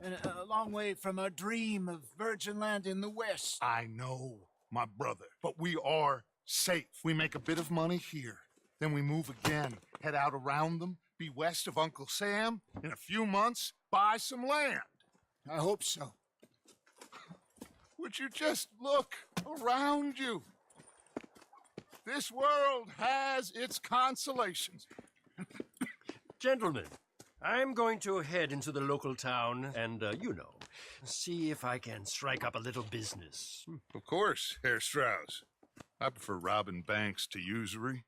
And a long way from our dream of virgin land in the west. I know, my brother. But we are safe. We make a bit of money here. Then we move again. Head out around them. Be west of Uncle Sam. In a few months, buy some land. I hope so. Would you just look around you? This world has its consolations. Gentlemen, I'm going to head into the local town and, see if I can strike up a little business. Of course, Herr Strauss. I prefer robbing banks to usury.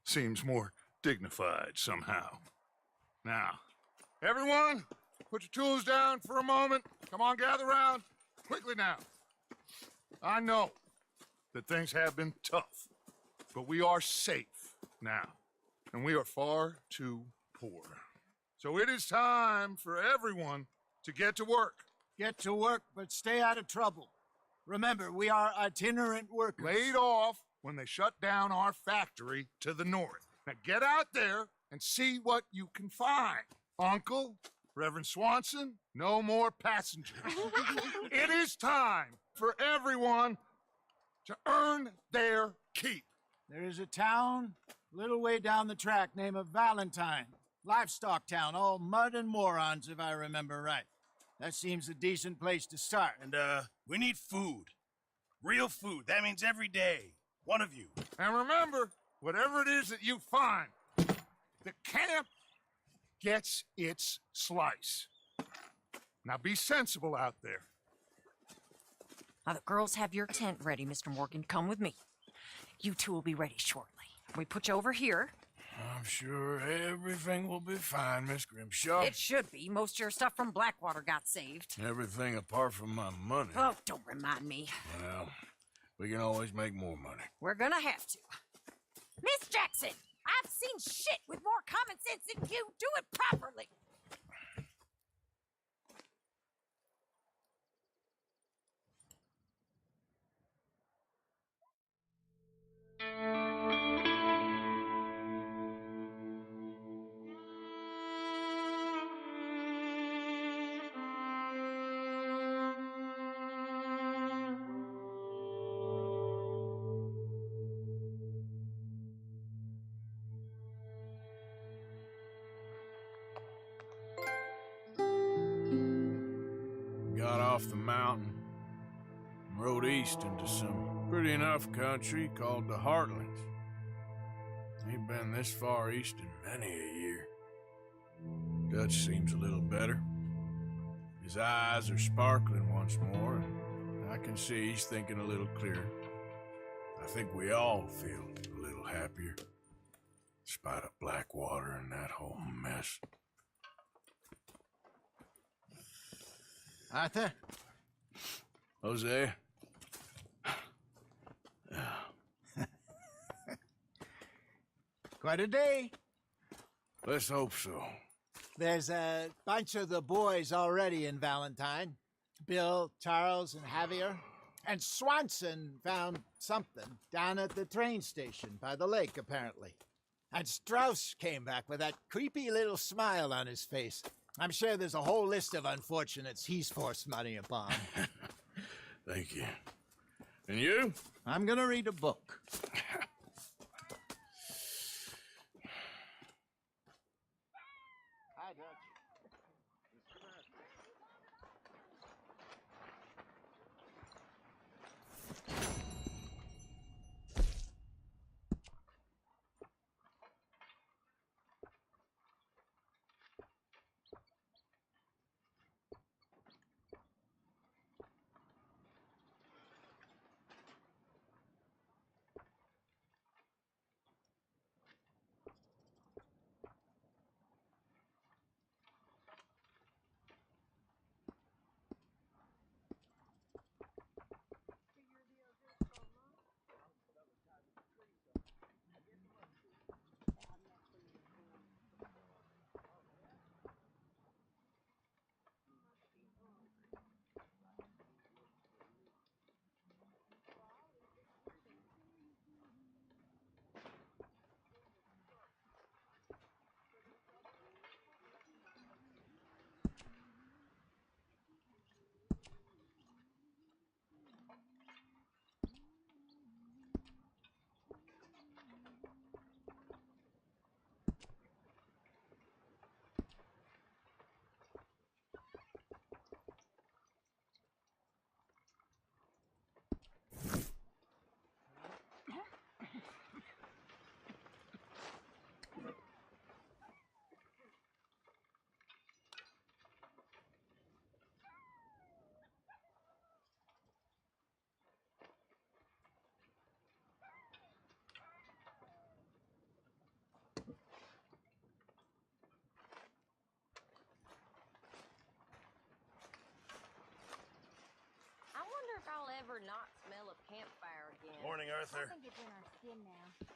Seems more dignified somehow. Now, everyone, put your tools down for a moment. Come on, gather round. Quickly now. I know that things have been tough, but we are safe now, and we are far too poor. So it is time for everyone to get to work. Get to work, but stay out of trouble. Remember, we are itinerant workers. Laid off when they shut down our factory to the north. Now get out there and see what you can find. Uncle, Reverend Swanson, no more passengers. It is time for everyone to earn their keep. There is a town a little way down the track named Valentine. Livestock town, all mud and morons, if I remember right. That seems a decent place to start. And, we need food. Real food. That means every day. One of you. And remember, whatever it is that you find, the camp gets its slice. Now be sensible out there. Now, the girls have your tent ready, Mr. Morgan. Come with me. You two will be ready shortly. We put you over here. I'm sure everything will be fine, Miss Grimshaw. It should be. Most of your stuff from Blackwater got saved. Everything apart from my money. Oh, don't remind me. Well, we can always make more money. We're gonna have to. Miss Jackson, I've seen shit with more common sense than you. Do it properly. Got off the mountain and rode east into some pretty enough country called the Heartlands. Ain't been this far east in many a year. Dutch seems a little better. His eyes are sparkling once more, and I can see he's thinking a little clearer. I think we all feel a little happier, in spite of Blackwater and that whole mess. Arthur? Hosea? quite a day. Let's hope so. There's a bunch of the boys already in Valentine. Bill, Charles, and Javier. And Swanson found something down at the train station by the lake, apparently. And Strauss came back with that creepy little smile on his face. I'm sure there's a whole list of unfortunates he's forced money upon. Thank you. And you? I'm gonna read a book. Hi, Dutch. I wonder if I'll ever not smell a campfire again. Morning, Arthur. I think it's in our skin now.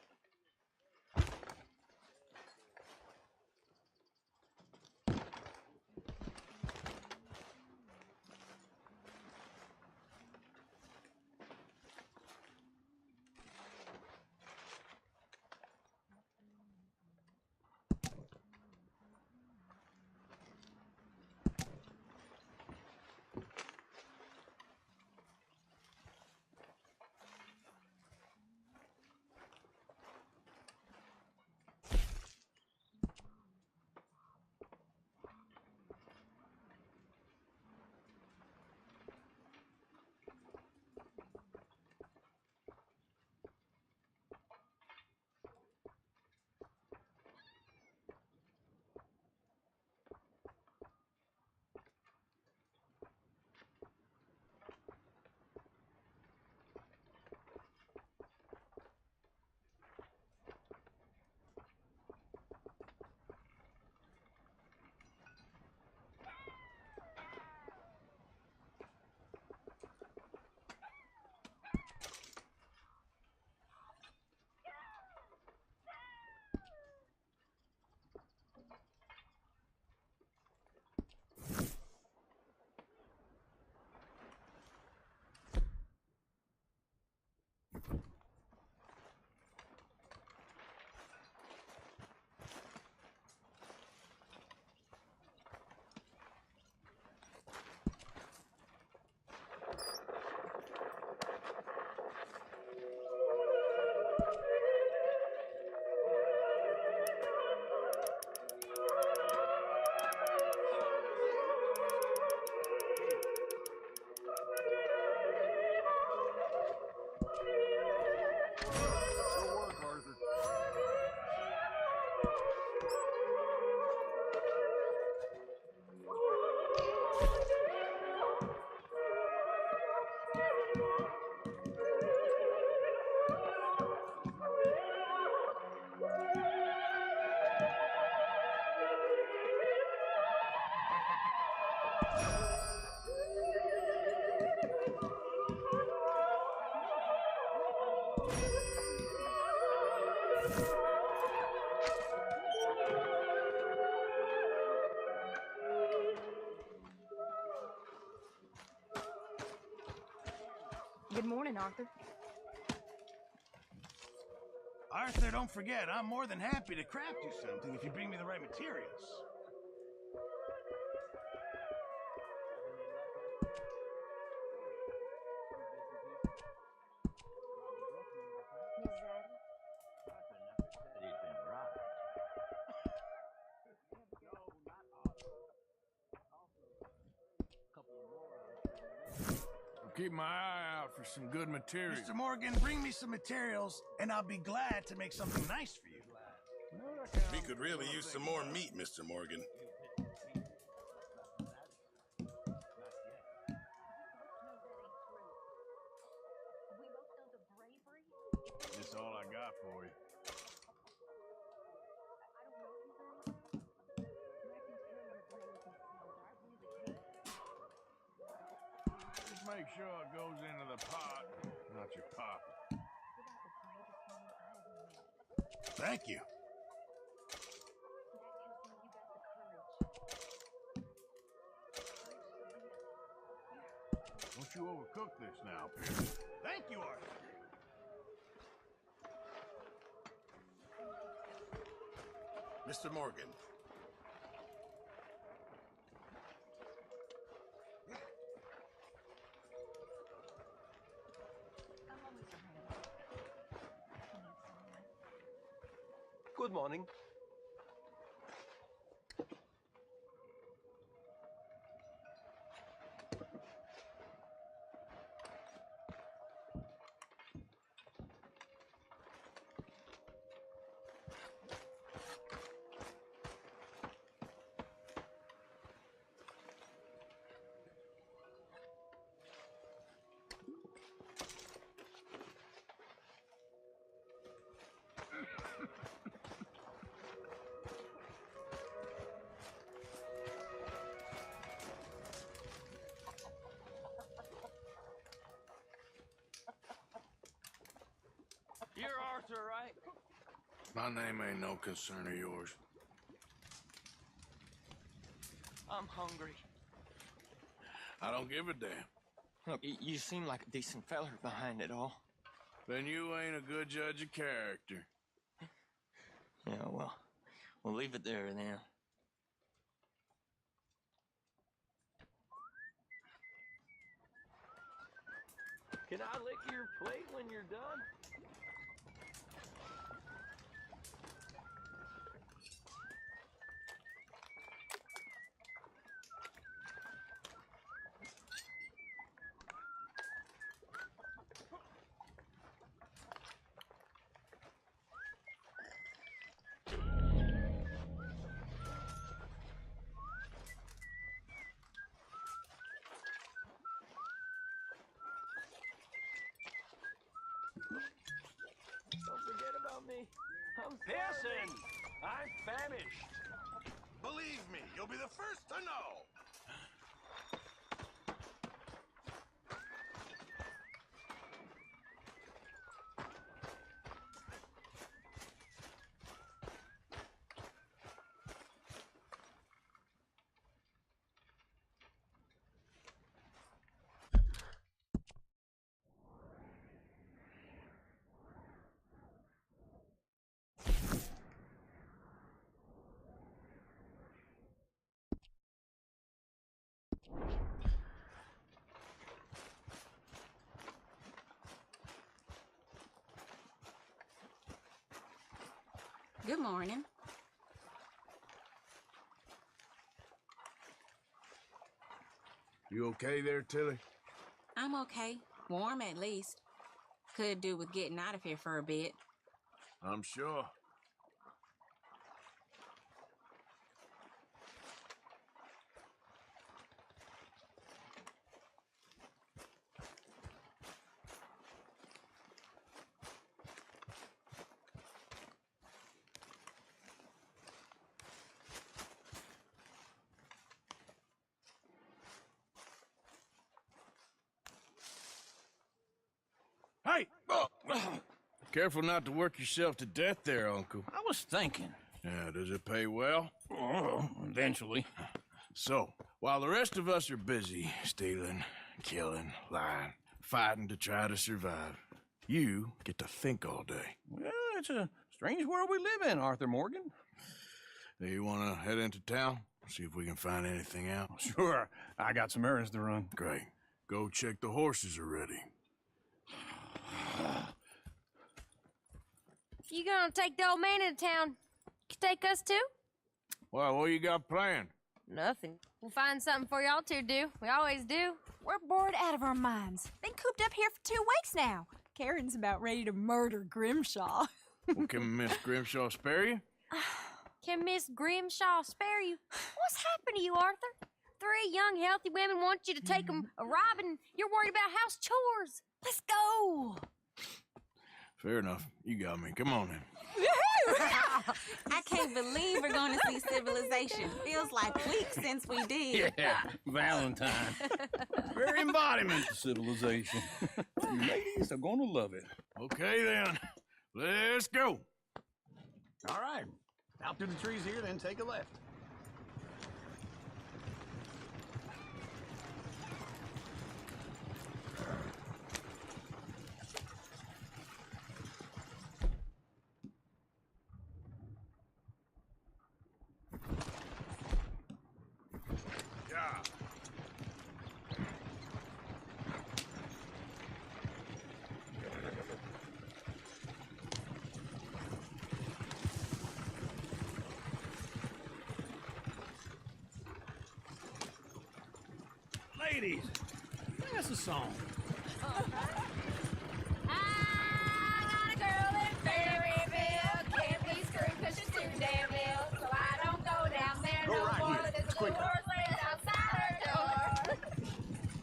Good morning, Arthur. Arthur, don't forget, I'm more than happy to craft you something if you bring me the right materials. Keep my eye out for some good materials. Mr. Morgan, bring me some materials, and I'll be glad to make something nice for you. We could really use some more meat, Mr. Morgan. That's all I got for you. Just make sure it goes into the pot, not your pocket. Thank you. Don't you overcook this now, Peter. Thank you, Arthur. Mr. Morgan. Good morning. You're Arthur, right? My name ain't no concern of yours. I'm hungry. I don't give a damn. Look, you seem like a decent feller behind it all. Then you ain't a good judge of character. Yeah, well, we'll leave it there then. Can I lick your plate when you're done? Don't forget about me. I'm Pearson! I'm famished. Believe me, you'll be the first to know. Good morning. You okay there, Tilly? I'm okay. Warm at least. Could do with getting out of here for a bit. I'm sure. Hey! Oh. Careful not to work yourself to death there, Uncle. I was thinking. Yeah, does it pay well? Oh, eventually. So, while the rest of us are busy stealing, killing, lying, fighting to try to survive. You get to think all day. Well, it's a strange world we live in, Arthur Morgan. Do you want to head into town? See if we can find anything out? Sure. I got some errands to run. Great. Go check the horses are ready. You gonna take the old man into town? You take us too? Well, what you got planned? Nothing. We'll find something for y'all to do. We always do. We're bored out of our minds. Been cooped up here for 2 weeks now. Karen's about ready to murder Grimshaw. Well, can Miss Grimshaw spare you? Can Miss Grimshaw spare you? What's happened to you, Arthur? 3 young, healthy women want you to take them a robbing. You're worried about house chores. Let's go. Fair enough. You got me. Come on then. I can't believe we're going to see civilization. Feels like weeks since we did. Yeah, Valentine. Very embodiment of civilization. You ladies are gonna love it. Okay then. Let's go. All right. Out through the trees here, then take a left. Ladies, sing us a song. I got a girl in Berryville. Can't be screwed 'cause she's too damn ill. So I don't go down there Go no right more. here. There's It's a blue quicker. horse laying outside her door.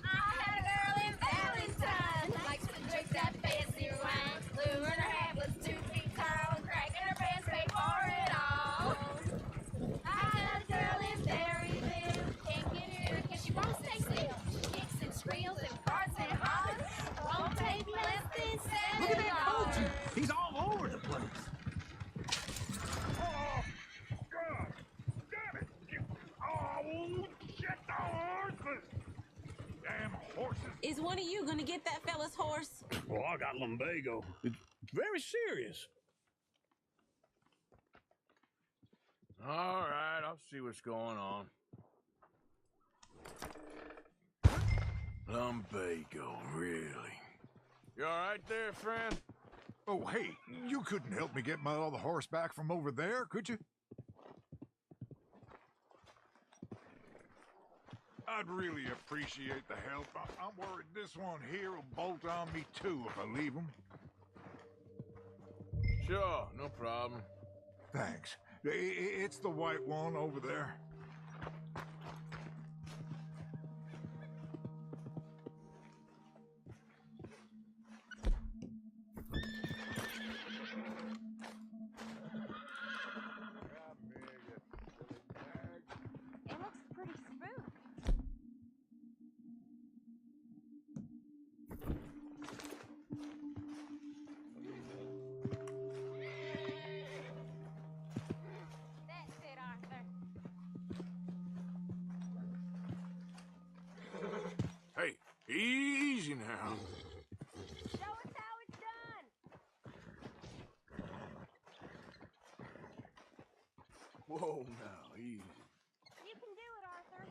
I had a girl in Valentine. Likes to drink that fancy wine. Blue and her hat was 2 feet tall. Cracking her pants paid for it all. I got a girl in Berryville. Can't get her 'cause she won't stay still. She kicks and squeals and farts and hollers. Won't take less than $7. Look at that culture. He's all over the place. Oh, God! Damn it! Oh, shit, the horses! Damn horses! Is one of you going to get that fella's horse? Well, I got lumbago. It's very serious. All right, I'll see what's going on. Lumbago, really? You all right there, friend? Oh, hey, you couldn't help me get my other horse back from over there, could you? I'd really appreciate the help. I'm worried this one here will bolt on me too if I leave him. Sure, no problem. Thanks. It's the white one over there. It looks pretty smooth. That's it, Arthur. Hey, easy now. Show us how it's done. Whoa, now, easy. You can do it, Arthur.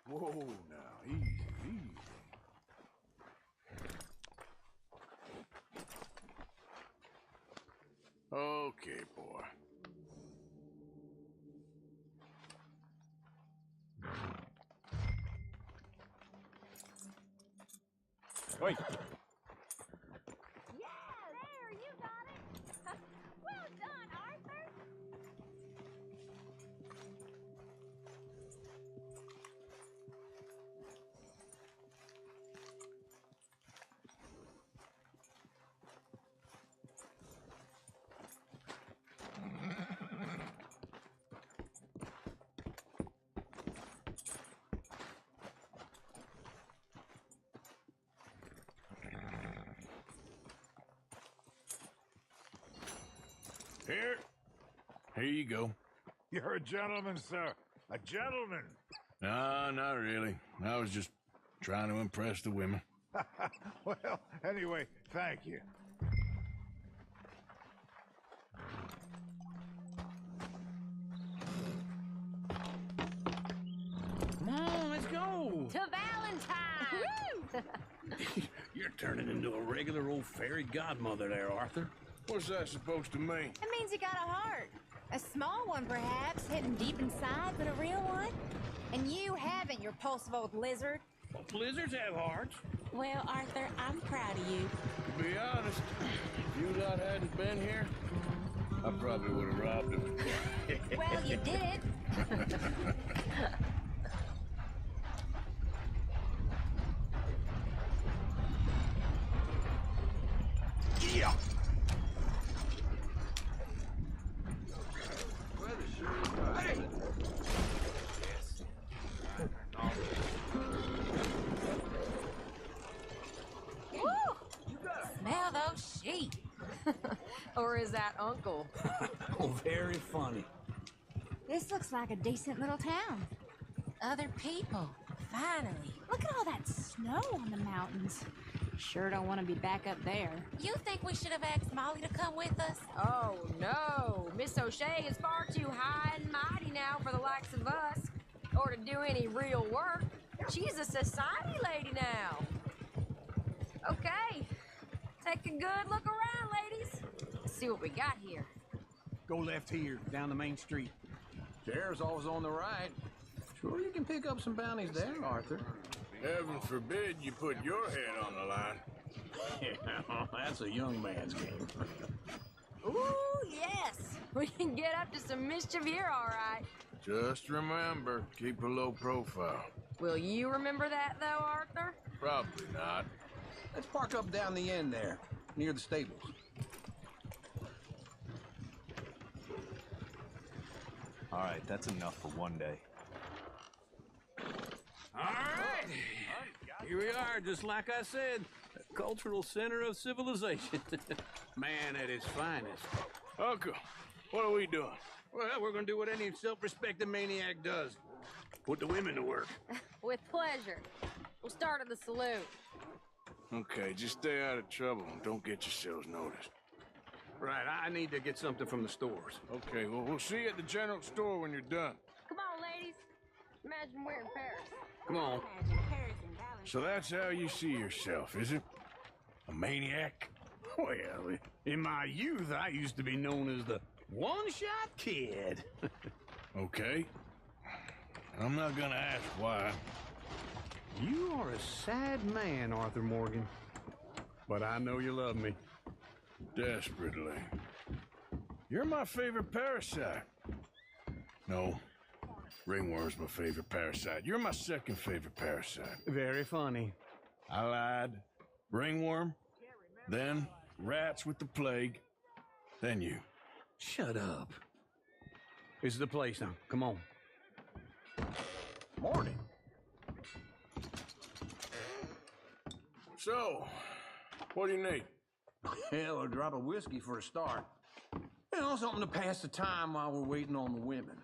Whoa, now, easy, easy. Okay, boy. Wait. Yeah, there, you got it. Well done, Arthur. Here you go. You're a gentleman, sir. A gentleman. No, not really. I was just trying to impress the women. Well, anyway, thank you. Come on, let's go. To Valentine! You're turning into a regular old fairy godmother there, Arthur. What's that supposed to mean? It means you got a heart. A small one, perhaps, hidden deep inside, but a real one. And you haven't, you repulsive old lizard. Well, lizards have hearts. Well, Arthur, I'm proud of you. To be honest, if you lot hadn't been here, I probably would have robbed him. Well, you did. Yeah. Hey! Smell those sheep. Or is that Uncle? Oh, very funny. This looks like a decent little town. Other people. Finally. Look at all that snow on the mountains. Sure don't want to be back up there. You think we should have asked Molly to come with us? Oh, no. Miss O'Shea is far too high and mighty now for the likes of us. Or to do any real work. She's a society lady now. Okay. Take a good look around, ladies. Let's see what we got here. Go left here, down the main street. Sheriff's always on the right. Sure, you can pick up some bounties there, Arthur. Heaven forbid you put your head on the line. Yeah, that's a young man's game. Ooh, yes. We can get up to some mischief here, all right. Just remember, keep a low profile. Will you remember that, though, Arthur? Probably not. Let's park up down the end there, near the stables. All right, that's enough for one day. All right. Here we are, just like I said. A cultural center of civilization. Man at its finest. Uncle, what are we doing? Well, we're gonna do what any self-respecting maniac does. Put the women to work. With pleasure. We'll start at the saloon. Okay, just stay out of trouble and don't get yourselves noticed. Right, I need to get something from the stores. Okay, well, we'll see you at the general store when you're done. Come on, ladies. Imagine we're in Paris. Come on. So that's how you see yourself, is it? A maniac? Well, in my youth, I used to be known as the one-shot kid. Okay. I'm not gonna ask why. You are a sad man, Arthur Morgan. But I know you love me. Desperately. You're my favorite parasite. No. Ringworm's my favorite parasite. You're my second favorite parasite. Very funny. I lied. Ringworm, then rats with the plague, then you. Shut up. This is the place now. Come on. Morning. So, what do you need? Hell, a drop of whiskey for a start. You know, something to pass the time while we're waiting on the women.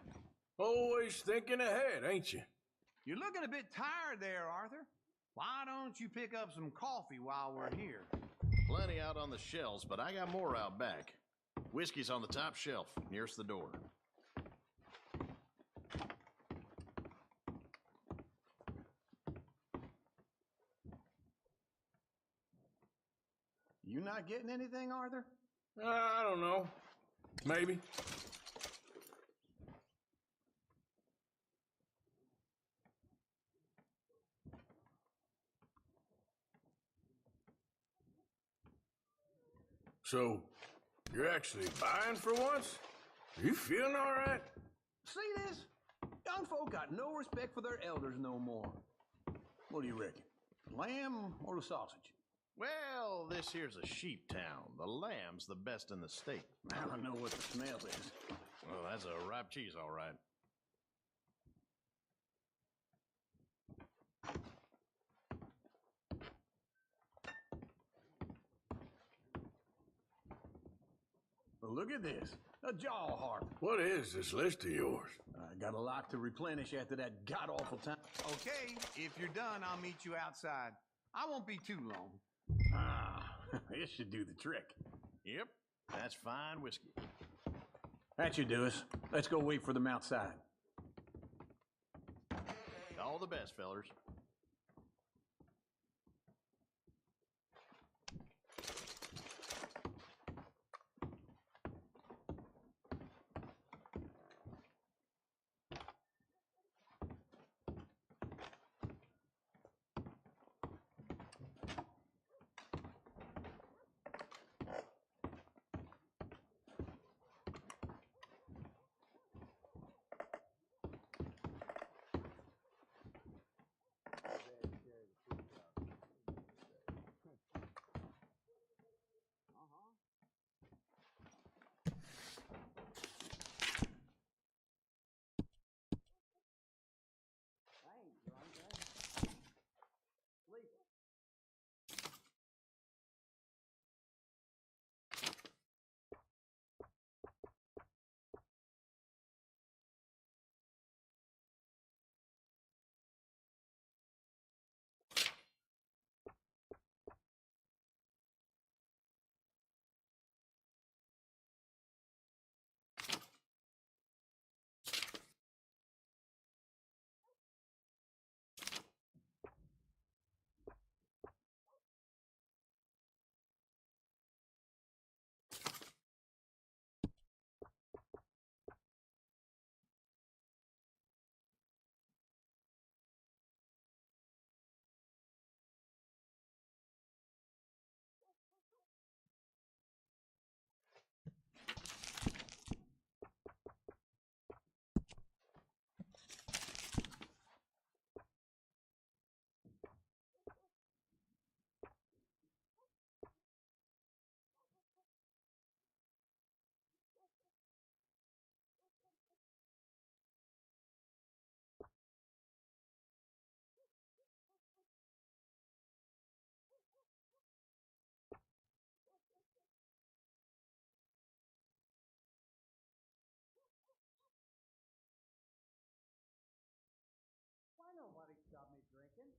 Always thinking ahead, ain't you? You're looking a bit tired there, Arthur. Why don't you pick up some coffee while we're here? Plenty out on the shelves, but I got more out back. Whiskey's on the top shelf, nearest the door. You not getting anything, Arthur? I don't know. Maybe. So, you're actually buying for once? Are you feeling all right? See this? Young folk got no respect for their elders no more. What do you reckon? Lamb or the sausage? Well, this here's a sheep town. The lamb's the best in the state. Now I know what the smell is. Well, that's a ripe cheese, all right. Well, look at this. A jaw harp. What is this list of yours? I got a lot to replenish after that god-awful time. Okay, if you're done, I'll meet you outside. I won't be too long. Ah, this should do the trick. Yep, that's fine whiskey. That should do us. Let's go wait for them outside. All the best, fellers. Why nobody stop me drinking?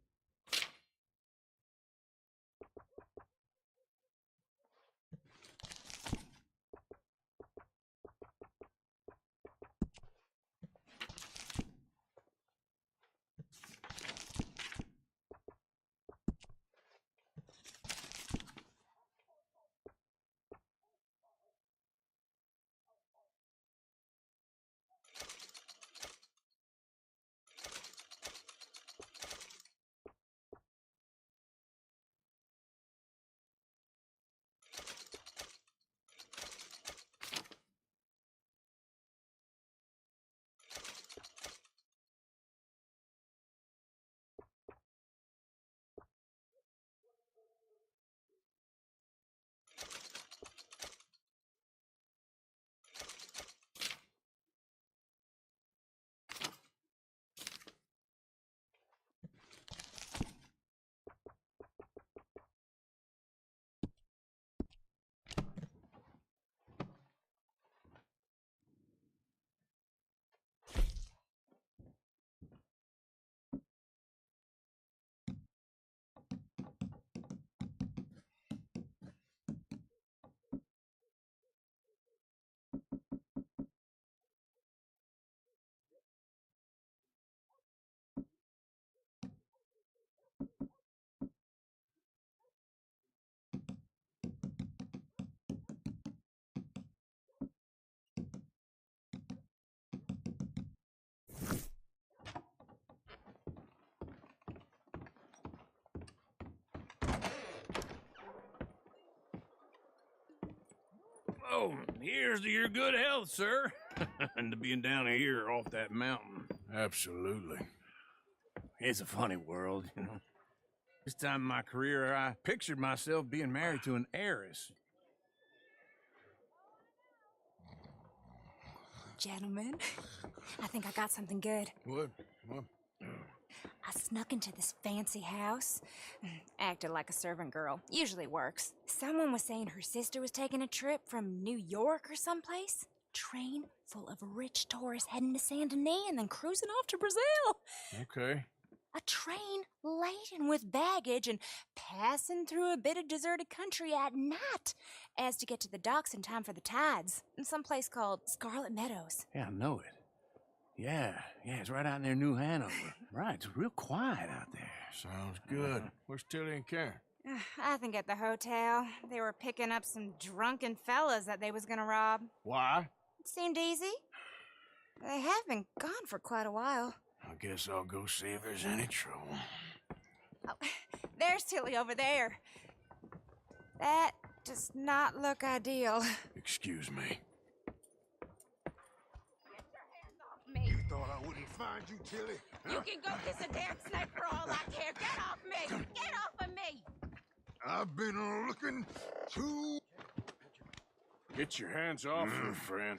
Oh, here's to your good health, sir. And to being down here off that mountain. Absolutely. It's a funny world, you know. This time in my career, I pictured myself being married to an heiress. Gentlemen, I think I got something good. What? I snuck into this fancy house, acted like a servant girl. Usually works. Someone was saying her sister was taking a trip from New York or someplace. train full of rich tourists heading to Saint Denis and then cruising off to Brazil. Okay. A train laden with baggage and passing through a bit of deserted country at night as to get to the docks in time for the tides in some place called Scarlet Meadows. Yeah, I know it. Yeah, it's right out near New Hanover. Right, it's real quiet out there. Sounds good. Where's Tilly and Karen? I think at the hotel. They were picking up some drunken fellas that they was gonna rob. Why? It seemed easy. They have been gone for quite a while. I guess I'll go see if there's any trouble. Oh, there's Tilly over there. That does not look ideal. Excuse me. Me. You thought I wouldn't find you, Tilly? You can go kiss a damn snake for all I care. Get off me! Get off of me! I've been looking to... Get your hands off her, friend.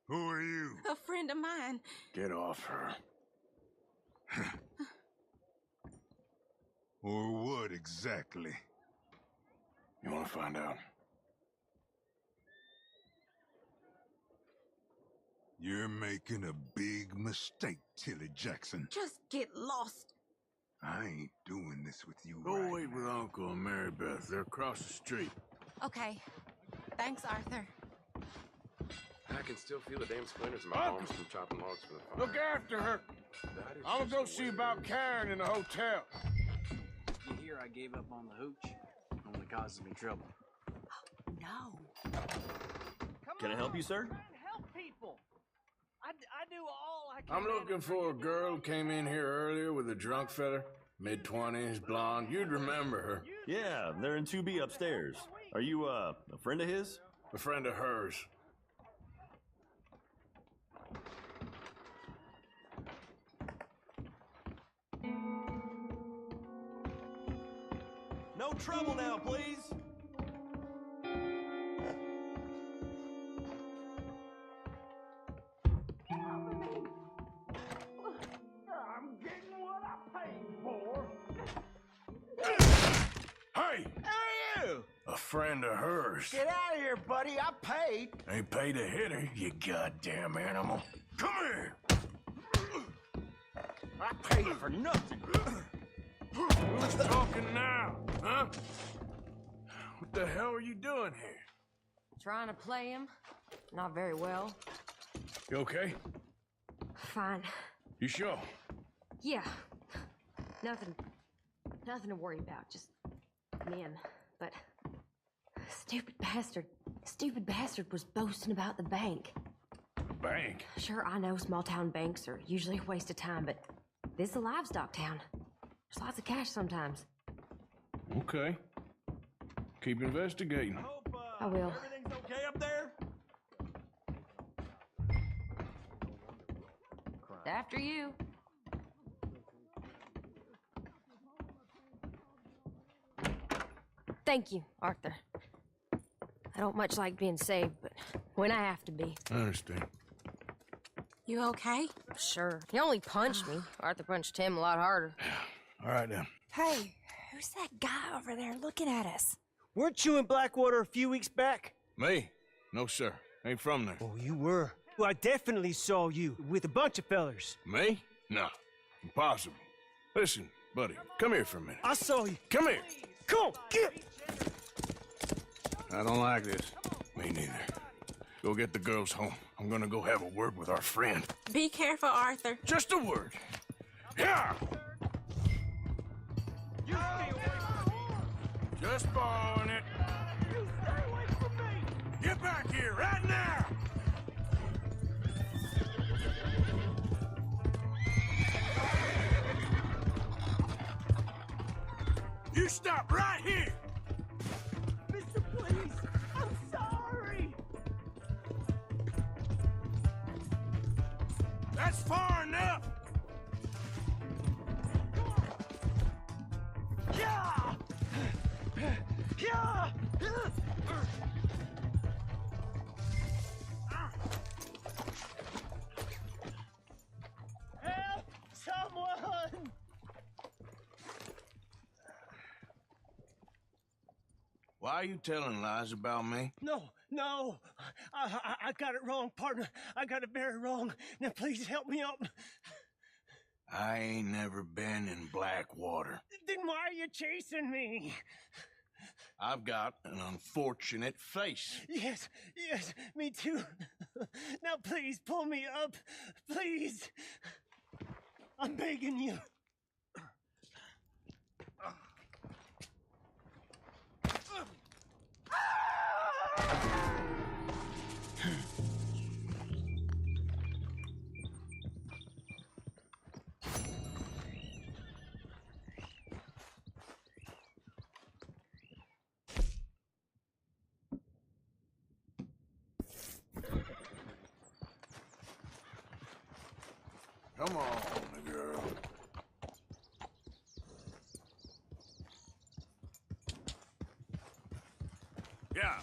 Who are you? A friend of mine. Get off her. Or what exactly? You want to find out? You're making a big mistake, Tilly Jackson. Just get lost. I ain't doing this with you Go right wait with Uncle and Mary Beth. They're across the street. Okay. Thanks, Arthur. I can still feel the damn splinters in my arms from chopping logs from the fire. Look after her. I'm gonna go see about Karen in the hotel. You hear I gave up on the hooch? Only causes me trouble. No. Can I help you, sir? Help people. I do all I can. I'm looking for a girl who came in here earlier with a drunk fella. Mid-20s, blonde. You'd remember her. Yeah, they're in 2B upstairs. Are you, a friend of his? A friend of hers. No trouble now, please. I'm getting what I paid for. Hey! Who are you? A friend of hers. Get out of here, buddy. I paid. Ain't paid to hit her, you goddamn animal. Come here! I paid for nothing. Who's talking now, huh? What the hell are you doing here? Trying to play him. Not very well. You okay? Fine. You sure? Yeah. Nothing to worry about. Just men. But stupid bastard was boasting about the bank. Bank? Sure, I know small town banks are usually a waste of time, but this is a livestock town. There's lots of cash sometimes. Okay. Keep investigating. I will. Everything's okay up there? After you. Thank you, Arthur. I don't much like being saved, but when I have to be. I understand. You okay? Sure. He only punched me. Arthur punched him a lot harder. All right, then. Hey, who's that guy over there looking at us? Weren't you in Blackwater a few weeks back? Me? No, sir. Ain't from there. Oh, you were. Well, I definitely saw you with a bunch of fellers. Me? No. Impossible. Listen, buddy, come here for a minute. I saw you. Come here. Come on, get. I don't like this. Me neither. Go get the girls home. I'm gonna go have a word with our friend. Be careful, Arthur. Just a word. Yeah! You stay away from me. Just borrowing it. You stay away from me. Get back here right now! You stop right here! Mister, please. I'm sorry. That's far enough! Yeah! Yeah! Help! Someone! Why are you telling lies about me? No, I got it wrong, partner. I got it very wrong. Now, please help me up. I ain't never been in Blackwater. Then why are you chasing me? I've got an unfortunate face. Yes, me too. Now, please pull me up. Please. I'm begging you. Come on, girl. Yeah.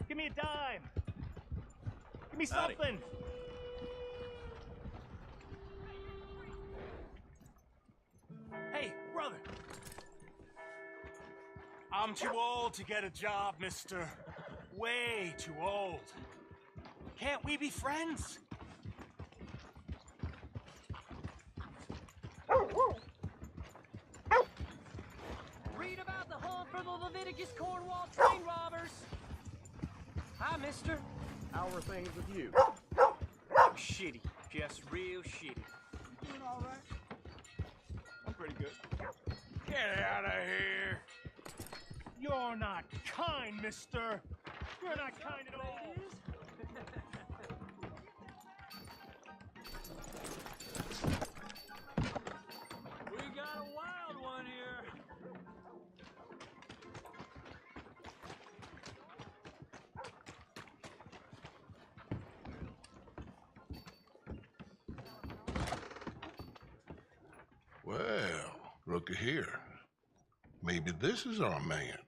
Give me a dime. Give me something. Hey, brother. I'm too old to get a job, mister. Way too old. Can't we be friends? Read about the hunt for the Leviticus Cornwall train robbers. Hi, mister. How are things with you? Shitty. Just real shitty. You doing all right? I'm pretty good. Get out of here. You're not kind, mister. You're not kind at all. We got a wild one here. Well, looky here. Maybe this is our man.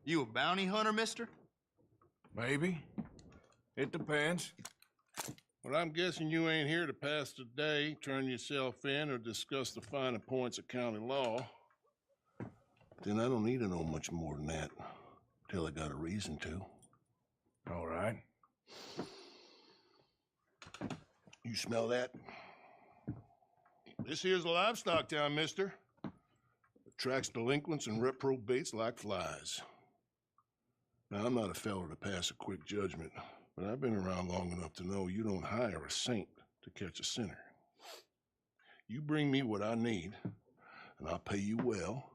You a bounty hunter, mister? Maybe. It depends. Well, I'm guessing you ain't here to pass the day, turn yourself in, or discuss the finer points of county law. Then I don't need to know much more than that, till I got a reason to. All right. You smell that? This here's a livestock town, mister. Attracts delinquents and reprobates like flies. Now, I'm not a fellow to pass a quick judgment, but I've been around long enough to know you don't hire a saint to catch a sinner. You bring me what I need, and I'll pay you well,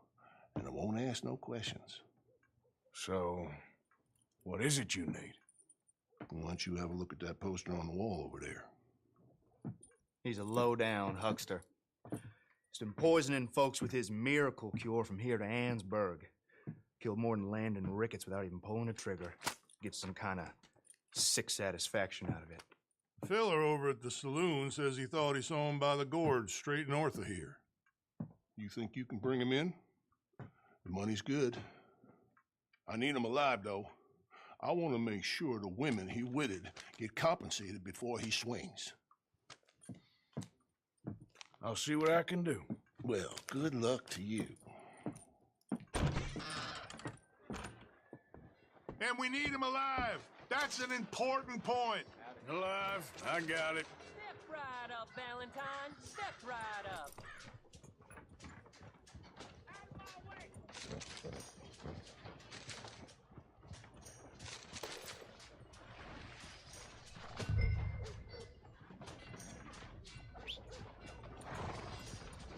and I won't ask no questions. So, what is it you need? Why don't you have a look at that poster on the wall over there? He's a low-down huckster. He's been poisoning folks with his miracle cure from here to Annesburg. Killed more than Landon Ricketts without even pulling a trigger. Gets some kind of sick satisfaction out of it. Filler over at the saloon says he thought he saw him by the gorge straight north of here. You think you can bring him in? The money's good. I need him alive, though. I want to make sure the women he witted get compensated before he swings. I'll see what I can do. Well, good luck to you. And we need him alive. That's an important point. Alive. I got it. Step right up, Valentine. Step right up.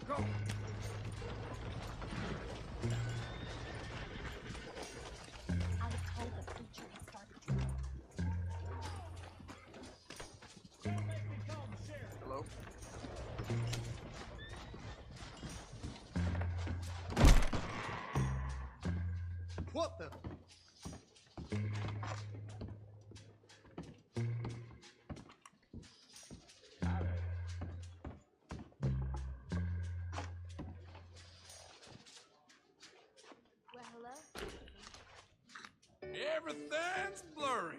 Go. Hello? What the? Well, hello? Everything's blurry.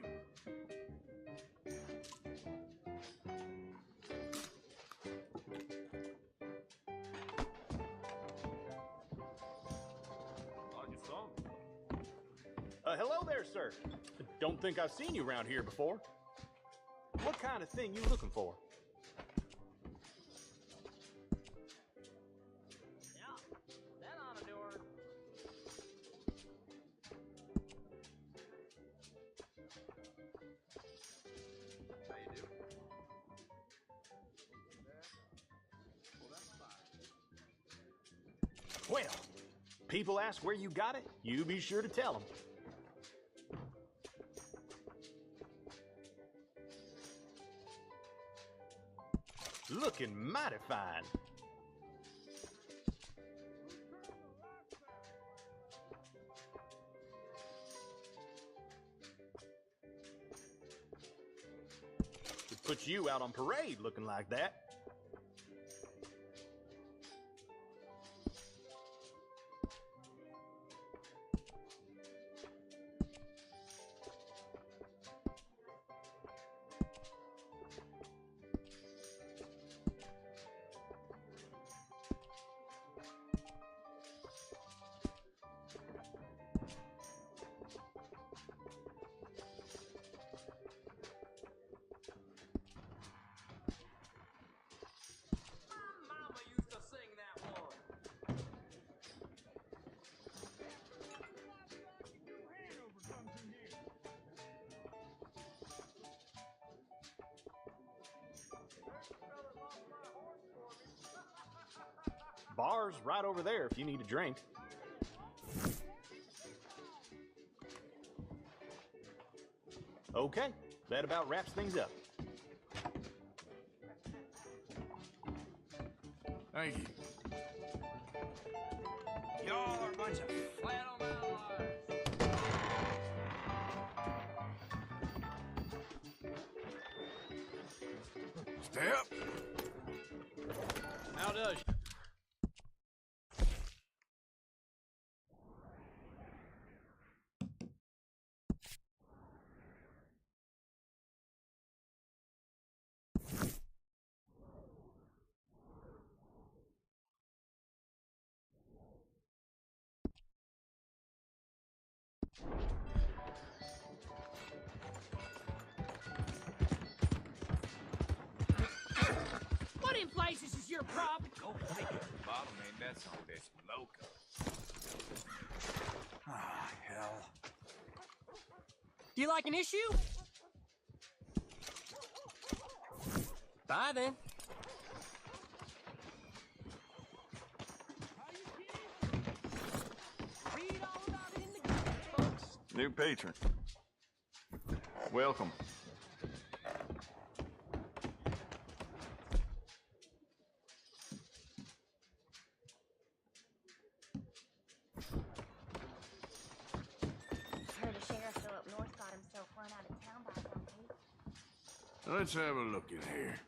Hello there, sir. Don't think I've seen you around here before. What kind of thing you looking for? That ought to do her. How you do? Well, people ask where you got it, you be sure to tell them. Looking mighty fine. Could put you out on parade looking like that. Mama used to sing that one. Bar's right over there if you need a drink. Okay, that about wraps things up. Thank you. Y'all are a bunch of flat on outliers. Step. How does she? What in places is your problem? Go take it. Bottom ain't that some bitch loco. Ah, hell. Do you like an issue? Bye then. Read all about it in the books. New patron. Welcome. Heard the sheriff still up north got himself run out of town by some people. Let's have a look in here.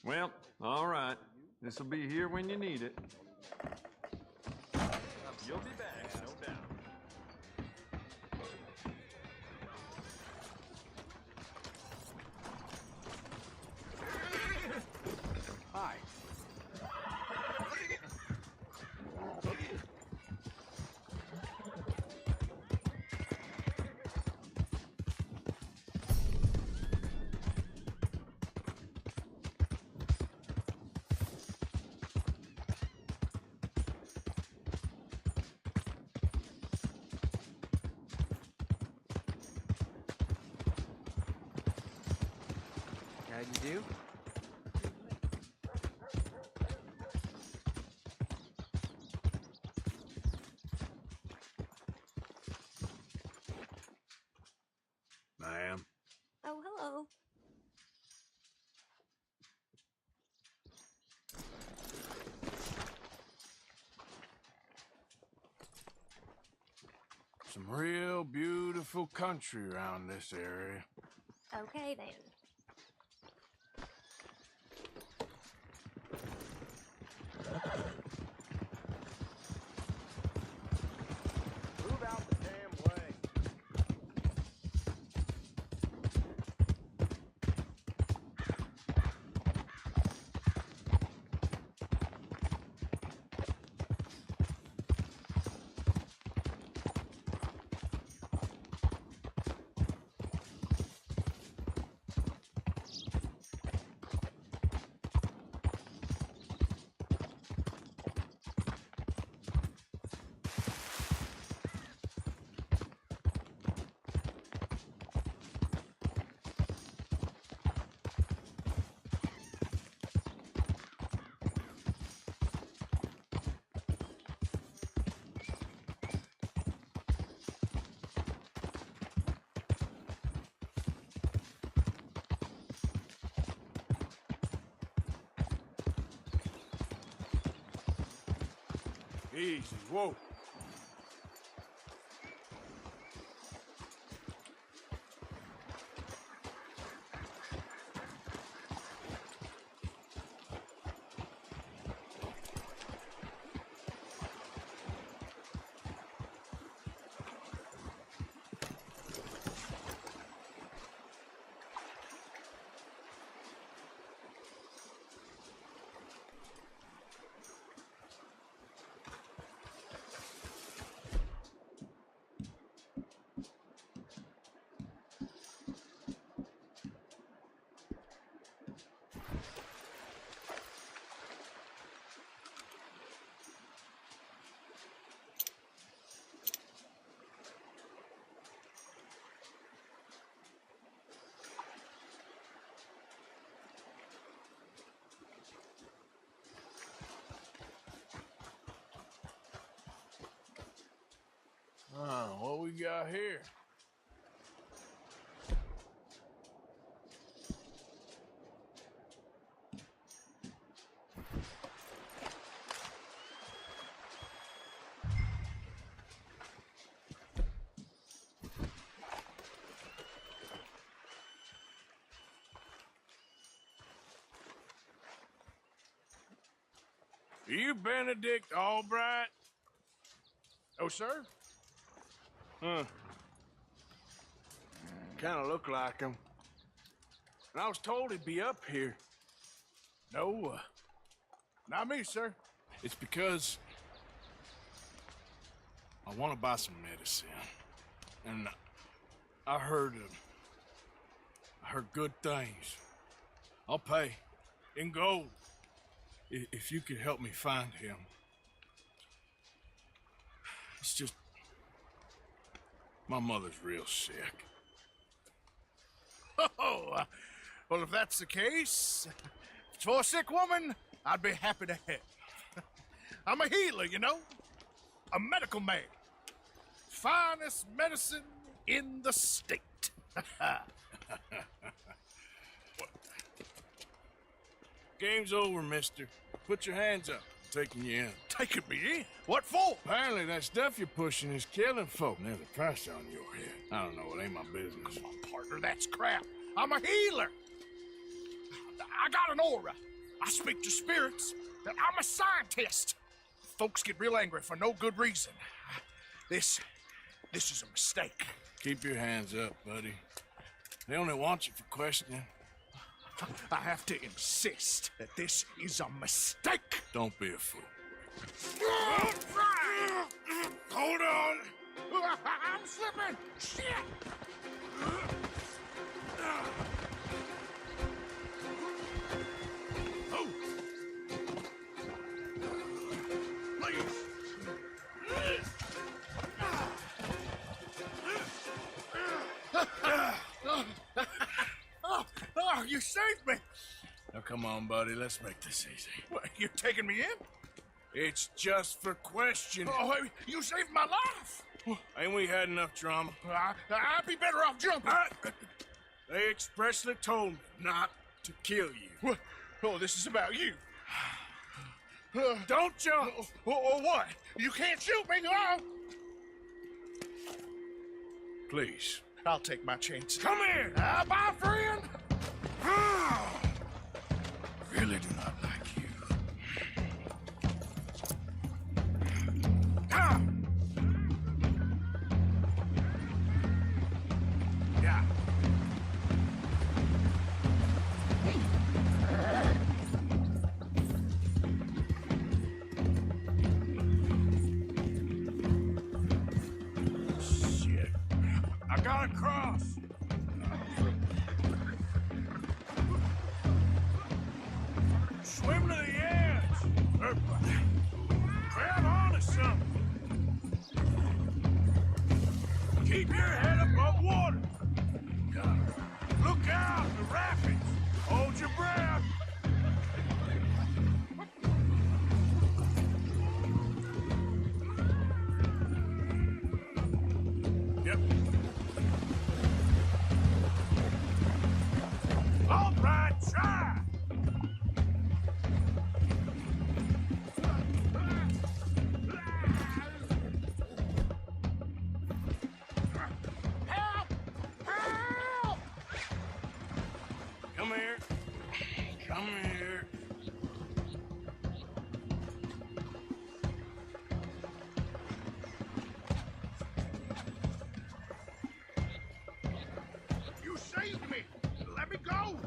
Well, all right. This'll be here when you need it. You'll be back, no doubt. Hi. How you do? Ma'am. Oh, hello. Some real beautiful country around this area. Okay, then. Move out the damn way. Easy, whoa. What we got here? Are you Benedict Albright? Oh, sir? Huh. Kind of look like him. And I was told he'd be up here. No, not me, sir. It's because I want to buy some medicine. And I heard good things. I'll pay in gold if you could help me find him. It's just my mother's real sick. Oh, well, if that's the case, for a sick woman, I'd be happy to help. I'm a healer, you know? A medical man. Finest medicine in the state. Game's over, mister. Put your hands up. I'm taking you in. Taking me in? What for? Apparently that stuff you're pushing is killing folk. There's a price on your head. I don't know, it ain't my business. Come on, partner, that's crap. I'm a healer. I got an aura. I speak to spirits. I'm a scientist. Folks get real angry for no good reason. This is a mistake. Keep your hands up, buddy. They only want you for questioning. I have to insist that this is a mistake. Don't be a fool. Hold on. I'm slipping. Shit. Oh. Oh, you saved me! Now come on, buddy, let's make this easy. What, you're taking me in? It's just for questioning. Oh, you saved my life! Ain't we had enough drama? I'd be better off jumping. They expressly told me not to kill you. What? Oh, this is about you. Don't jump! Or what? You can't shoot me, no! Please, I'll take my chances. Come here! Bye, friend! Really do not like you. Yeah. Shit. I gotta cross. Swim to the edge! Grab onto something! Keep your head above water! Look out, the rapids! Hold your breath! Yep. All right, try! Come here. Come here. You saved me. Let me go.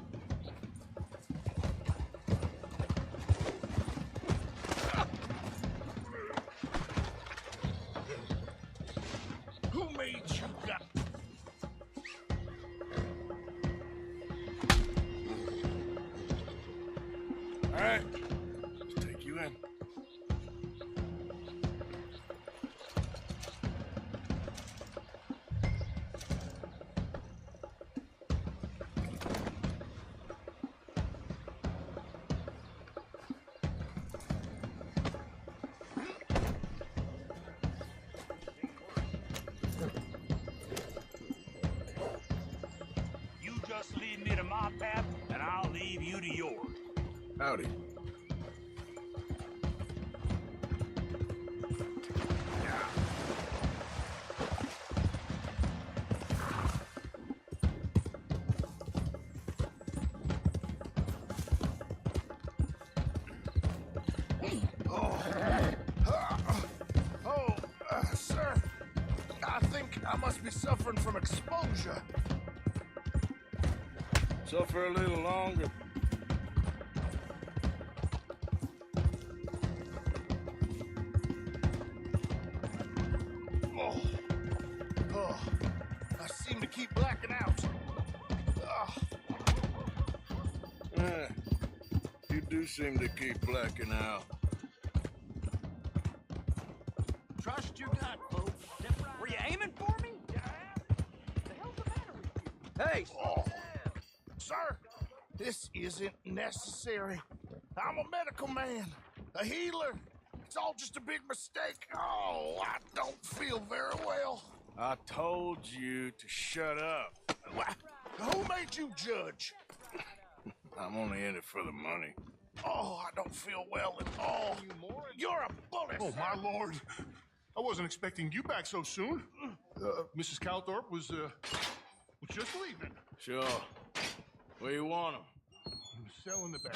Who made you gut? All right, let's take you in. You just lead me to my path, and I'll leave you to yours. Howdy. Sir, I think I must be suffering from exposure. Suffer a little longer. I seem to keep blacking out. You do seem to keep blacking out. Trust your gut, folks. Were you aiming for me? The hell's the matter with you? Hey! Sir, this isn't necessary. I'm a medical man, a healer. It's all just a big mistake. Oh, I don't feel very well. I told you to shut up. Who made you judge? I'm only in it for the money. Oh, I don't feel well at all. You're a bullet. Oh, my lord. I wasn't expecting you back so soon. Mrs. Calthorpe was just leaving. Sure. Where you want him? Selling the bag.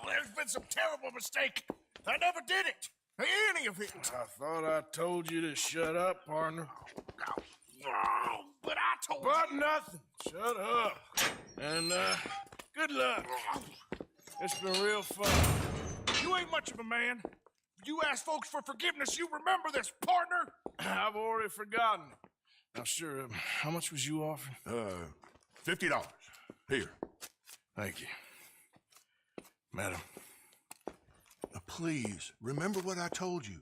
There's been some terrible mistake. I never did it. Any of it. I thought I told you to shut up, partner. But I told you. But nothing. Shut up. And, good luck. It's been real fun. You ain't much of a man. You ask folks for forgiveness, you remember this, partner. I've already forgotten. Now, sure, how much was you offering? $50. Here. Thank you. Madam. Please, remember what I told you.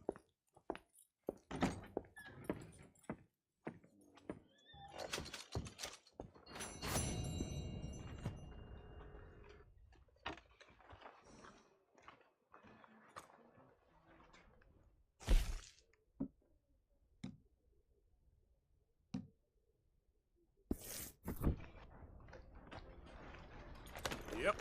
Yep.